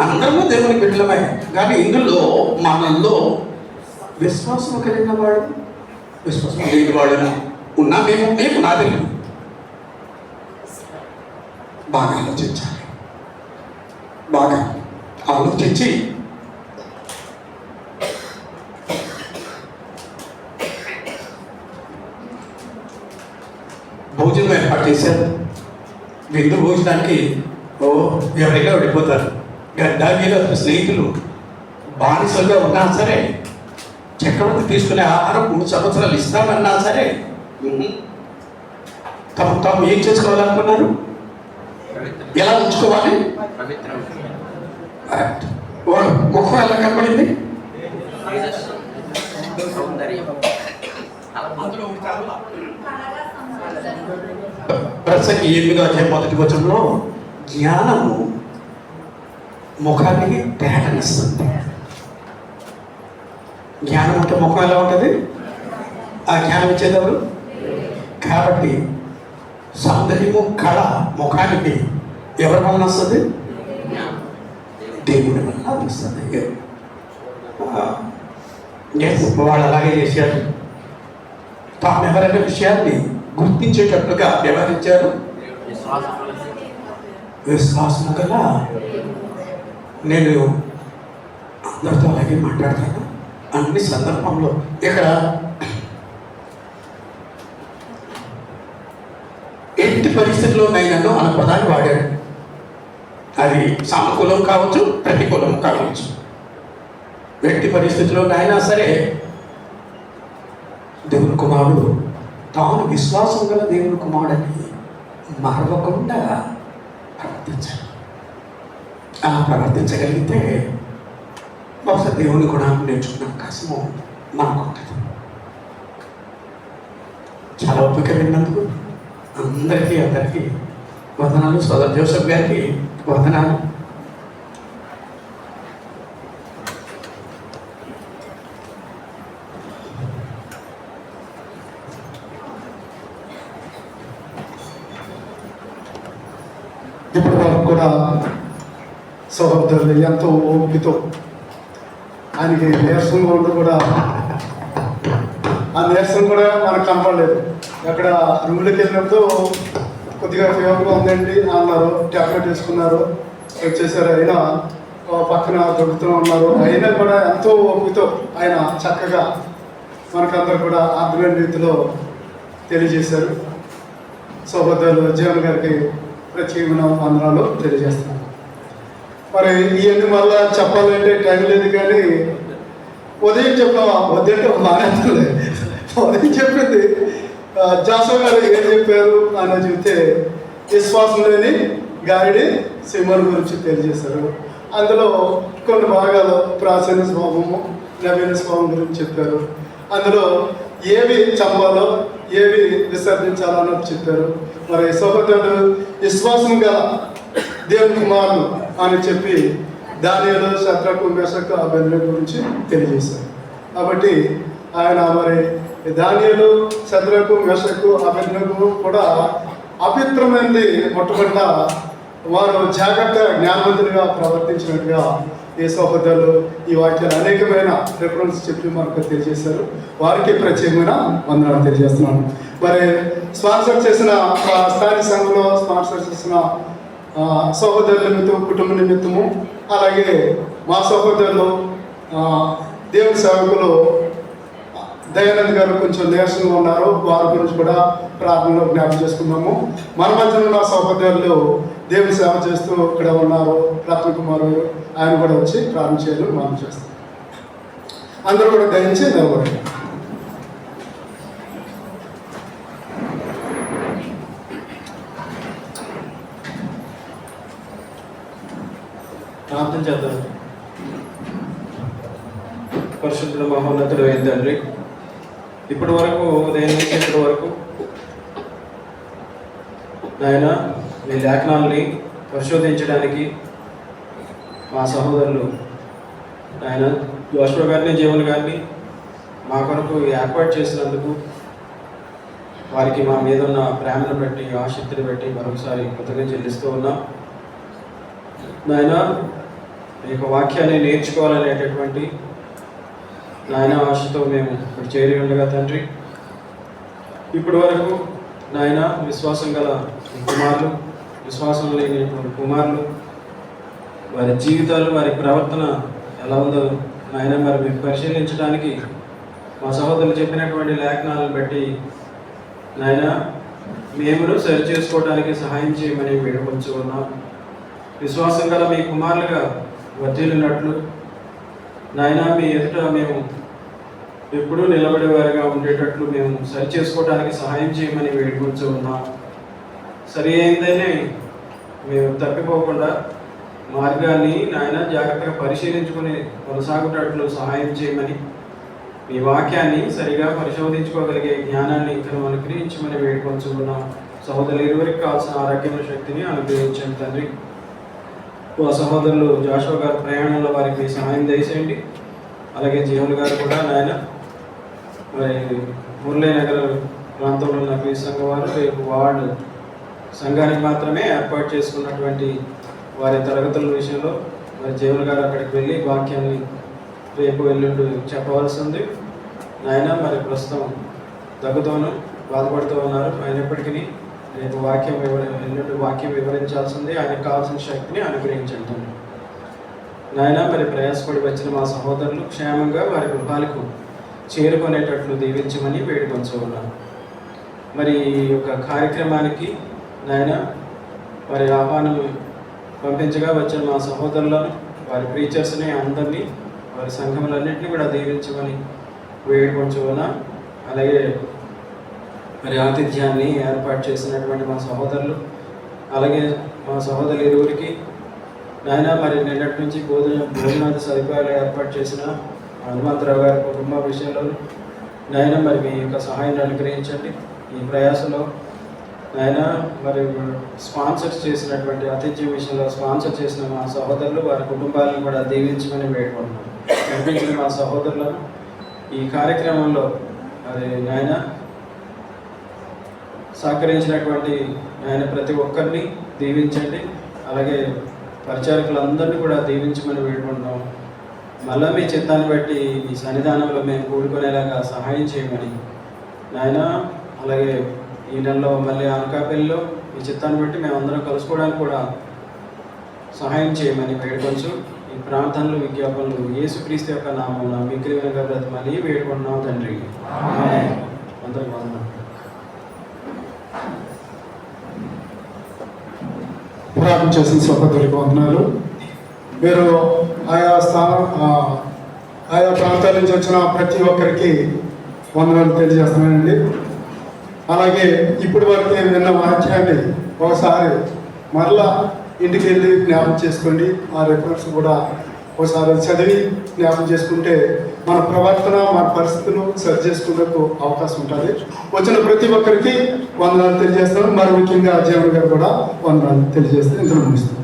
అందరము దేవుని బిడ్డలమే. కానీ ఇందులో మనల్లో విశ్వాసం కలిగిన వాడు, విశ్వాసం లేని వాడు ఉన్నా మేము నాది బాగా ఆలోచించాలి. బాగా ఆలోచించి భోజనం ఏర్పాటు చేశారు. విందు భోజనానికి ఎవరైనా వెళ్ళిపోతారు. గడ్డాగిలో స్నేహితులు బానిసలుగా ఉన్నా సరే, చక్రవర్తి తీసుకునే ఆహారం 3 సంవత్సరాలు ఇస్తామన్నా సరే, తాము ఏం చేసుకోవాలనుకున్నారు? ఎలా ఉంచుకోవాలి? ముఖం ఎలా కనపడింది? ప్రసంగి 8వ అధ్యాయం 1వ వచనంలో జ్ఞానము ముఖానికి తేటనిస్తుంది. జ్ఞానం అంటే ముఖం ఎలా ఉంటుంది? ఆ జ్ఞానం ఇచ్చేదెవరు? కాబట్టి సౌందర్యము, కళ ముఖానికి ఎవరి వలన వస్తుంది? దేవుడి వలన వస్తుంది. వాళ్ళు అలాగే చేశారు. తాము ఎవరైనా విషయాన్ని గుర్తించేటట్లుగా వ్యవహరించారు. విశ్వాసము గల, నేను అందరితో అలాగే మాట్లాడతాను అన్ని సందర్భంలో. ఇక్కడ ఎట్టి పరిస్థితుల్లోనైనాను అన్న పదాన్ని వాడాడు. అది సానుకూలం కావచ్చు, ప్రతికూలం కావచ్చు. ఎట్టి పరిస్థితుల్లోనైనా సరే దేవుని కుమారుడు తాను విశ్వాసం గల దేవుని కుమారుడిని మరవకుండా ప్రవర్తించాలి. అలా ప్రవర్తించగలిగితే బహుశా దేవుని గుణాన్ని నేర్చుకునే అవకాశము మనకు ఉంటుంది. చాలా ఓపిక విన్నందుకు అందరికీ వందనాలు. సోదర్ జోసెఫ్ గారికి వందనాలు. ఇప్పటి వరకు కూడా సహోదరులు ఎంతో ఓపికతో, ఆయనకి నీరసంగా ఉండి కూడా ఆ నీరసం కూడా మనకు కనపడలేదు. అక్కడ రూమ్లోకి వెళ్ళినప్పుడు కొద్దిగా ఫీవర్గా ఉందండి అన్నారు, ట్యాబ్లెట్ వేసుకున్నారు, వచ్చేసారు. అయినా పక్కన దొరుకుతూ ఉన్నారు. అయినా కూడా ఎంతో ఓపికతో ఆయన చక్కగా మనకందరూ కూడా అర్థమైన రీతిలో తెలియజేశారు. సహోదరులు జీవన్ గారికి ప్రత్యేకమైన వందనాలు తెలియజేస్తున్నాను. మరి ఇవన్నీ మళ్ళా చెప్పాలంటే టైం లేదు. కానీ ఉదయం చెప్పావా వద్దంటే మానేస్తుంది. ఉదయం చెప్పింది జాసో గారు ఏం చెప్పారు అని చెప్తే విశ్వాసం లేని గాయడి సింహం గురించి తెలియజేశారు. అందులో కొన్ని భాగాలు ప్రాచీన స్వభావము, నవీన స్వభావం గురించి చెప్పారు. అందులో ఏవి చంపాలో ఏవి విసర్జించాలో అన్నది చెప్పారు. మరి సహోదరుడు విశ్వాసం గల దేవుని కుమారుడు అని చెప్పి దానియేలు, శద్రకు, మెషకు, అబేద్నెగో గురించి తెలియజేశారు. కాబట్టి ఆయన మరి దానియేలు, శద్రకు, మెషకు, అబేద్నెగో కూడా అపవిత్రమైనది మొట్టమొదట వారు జాగ్రత్తగా జ్ఞానవంతులుగా ప్రవర్తించినట్టుగా ఈ సహోదరులు ఈ వాక్యాలు అనేకమైన రెఫరెన్స్ చెప్పి మనకు తెలియజేశారు. వారికి ప్రత్యేకమైన వందనాలు తెలియజేస్తున్నాను. మరి స్పాన్సర్ చేసిన స్థానిక సంఘంలో స్పాన్సర్ చేసిన సహోదరుల నిమిత్తం, కుటుంబ నిమిత్తము, అలాగే మా సహోదరులు దేవుని సేవకులు దయానంద్ గారు కొంచెం నీరసంగా ఉన్నారు. వారి గురించి కూడా ప్రార్థనలో జ్ఞాపకం చేసుకున్నాము. మన మధ్యన ఉన్న సహోదరులు దేవుని సేవ చేస్తూ ఇక్కడ ఉన్నారు. రత్న కుమార్ గారు, ఆయన కూడా వచ్చి ప్రార్థన చేయాలని మనం చేస్తాం. అందరూ కూడా దయించి నిలబడి ప్రార్థన చేద్దాం. పరిశుద్ధుల మహోన్నతుడు అయిన తండ్రి, ఇప్పటి వరకు ఉదయం నుంచి ఇప్పటి వరకు నాయన మీ లేఖనాల్ని పరిశోధించడానికి మా సహోదరులు ఆయన జోషువా గారిని జీవన్ గారిని మా కొరకు ఏర్పాటు చేసినందుకు వారికి మా మీద ఉన్న ప్రేమను బట్టి ఆసక్తిని బట్టి మరొకసారి కృతజ్ఞత చెల్లిస్తూ ఉన్నాం. నాయన మీ యొక్క వాక్యాన్ని నేర్చుకోవాలనేటటువంటి నాయన ఆశతో మేము ఇక్కడ చేరి ఉండగా తండ్రి, ఇప్పటి వరకు నాయన విశ్వాసం గల కుమారులు, విశ్వాసం లేనిటువంటి కుమారులు, వారి జీవితాలు, వారి ప్రవర్తన ఎలా ఉందో నాయన మరి మేము పరిశీలించడానికి మా సహోదరులు చెప్పినటువంటి లేఖనాలను బట్టి నాయన మేము సరి చేసుకోవడానికి సహాయం చేయమని వేడుకొంచు ఉన్నాం. విశ్వాసం గల మీ కుమారులుగా వర్ధిల్లినట్లు నాయన మీ ఎదుట మేము ఎప్పుడూ నిలబడేవారిగా ఉండేటట్లు మేము సరి చేసుకోవడానికి సహాయం చేయమని వేడుకొంచు ఉన్నాం. సరి అయిందని మేము తప్పిపోకుండా మార్గాన్ని నాయన జాగ్రత్తగా పరిశీలించుకొని కొనసాగుటట్లు సహాయం చేయమని, మీ వాక్యాన్ని సరిగా పరిశోధించుకోగలిగే జ్ఞానాన్ని ఇక్కడ అనుగ్రహించమని వేడుకొంచుకున్నాం. సహోదరులు ఇరువురికి కావాల్సిన ఆరోగ్యమైన శక్తిని అనుగ్రహించండి తండ్రి. ఆ సహోదరులు జోషువా గారి ప్రయాణంలో వారికి మీ సహాయం దయచేయండి. అలాగే జీవన్ గారు కూడా నాయన మరి మురళీనగర్ ప్రాంతంలో ఉన్న ఈ సంఘం వారు రేపు వార్డు సంఘానికి మాత్రమే ఏర్పాటు చేసుకున్నటువంటి వారి తరగతుల విషయంలో మరి జీవన్ గారు అక్కడికి వెళ్ళి వాక్యాన్ని రేపు ఎల్లుండి చెప్పవలసి ఉంది. నాయన మరి ప్రస్తుతం దగ్గుతోనూ బాధపడుతూ ఉన్నారు. అయినప్పటికీ రేపు ఎల్లుండి వాక్యం వివరించాల్సింది. ఆయనకు కావాల్సిన శక్తిని అనుగ్రహించండి నాయన. మరి ప్రయాసపడి వచ్చిన మా సహోదరులు క్షేమంగా వారి గృహాలకు చేరుకునేటట్లు దీవించమని వేడుకొంచు ఉన్నాను. మరి ఈ యొక్క కార్యక్రమానికి నాయన వారి ఆహ్వానం పంపించగా వచ్చిన మా సహోదరులను, వారి ప్రీచర్స్ని అందరినీ, వారి సంఘములన్నింటినీ కూడా దీవించమని వేడుకొంచు ఉన్నాను. అలాగే మరి ఆతిథ్యాన్ని ఏర్పాటు చేసినటువంటి మా సహోదరులు, అలాగే మా సహోదరులు ఇరువురికి నాయన మరి నిన్నటి నుంచి భోజనాది సదుపాయాలు ఏర్పాటు చేసిన హనుమంతరావు గారి కుటుంబ విషయంలో నాయన మరి మీ యొక్క సహాయాన్ని అనుగ్రహించండి. ఈ ప్రయాసంలో నాయన మరి స్పాన్సర్స్ చేసినటువంటి ఆతిథ్యం విషయంలో స్పాన్సర్ చేసిన మా సహోదరులు, వారి కుటుంబాలను కూడా దీవించమని వేడుకుంటున్నాను. కనిపించిన మా సహోదరులను ఈ కార్యక్రమంలో మరి నాయన సహకరించినటువంటి ఆయన ప్రతి ఒక్కరిని దీవించండి. అలాగే పరిచారకులందరినీ కూడా దీవించమని వేడుకుంటున్నాం. మళ్ళీ మీ చిత్తాన్ని బట్టి మీ సన్నిధానంలో మేము కూడుకునేలాగా సహాయం చేయమని నాయన, అలాగే ఈ నెలలో మళ్ళీ అనకాపల్లిలో మీ చిత్తాన్ని బట్టి మేమందరం కలుసుకోవడానికి కూడా సహాయం చేయమని వేడుకొంచు. ఈ ప్రార్థనలు, విజ్ఞాపనలు యేసుక్రీస్తు యొక్క నామమున మిక్కిలి వినగా బ్రతిమని వేడుకుంటున్నాం తండ్రి. అందరికి వందనాలు. ప్రార్థన చేసిన సహోదరులకు వందనాలు. మీరు ఆయా ప్రాంతాల నుంచి వచ్చిన ప్రతి ఒక్కరికి వందనాలు తెలియజేస్తున్నానండి. అలాగే ఇప్పటి వరకు విన్న వాక్యాన్ని ఒకసారి మరలా ఇంటికి వెళ్ళి జ్ఞాపకం చేసుకోండి. ఆ రిఫరెన్స్ కూడా ఒకసారి చదివి జ్ఞాపకం చేసుకుంటే మన ప్రవర్తన, మన పరిస్థితులు సరి చేసుకునేందుకు అవకాశం ఉంటుంది. వచ్చిన ప్రతి ఒక్కరికి వందనాలు తెలియజేస్తాను. మరి ముఖ్యంగా జీవన్ గారు కూడా వందనాలు తెలియజేస్తే ఇందులో ముగిస్తాను.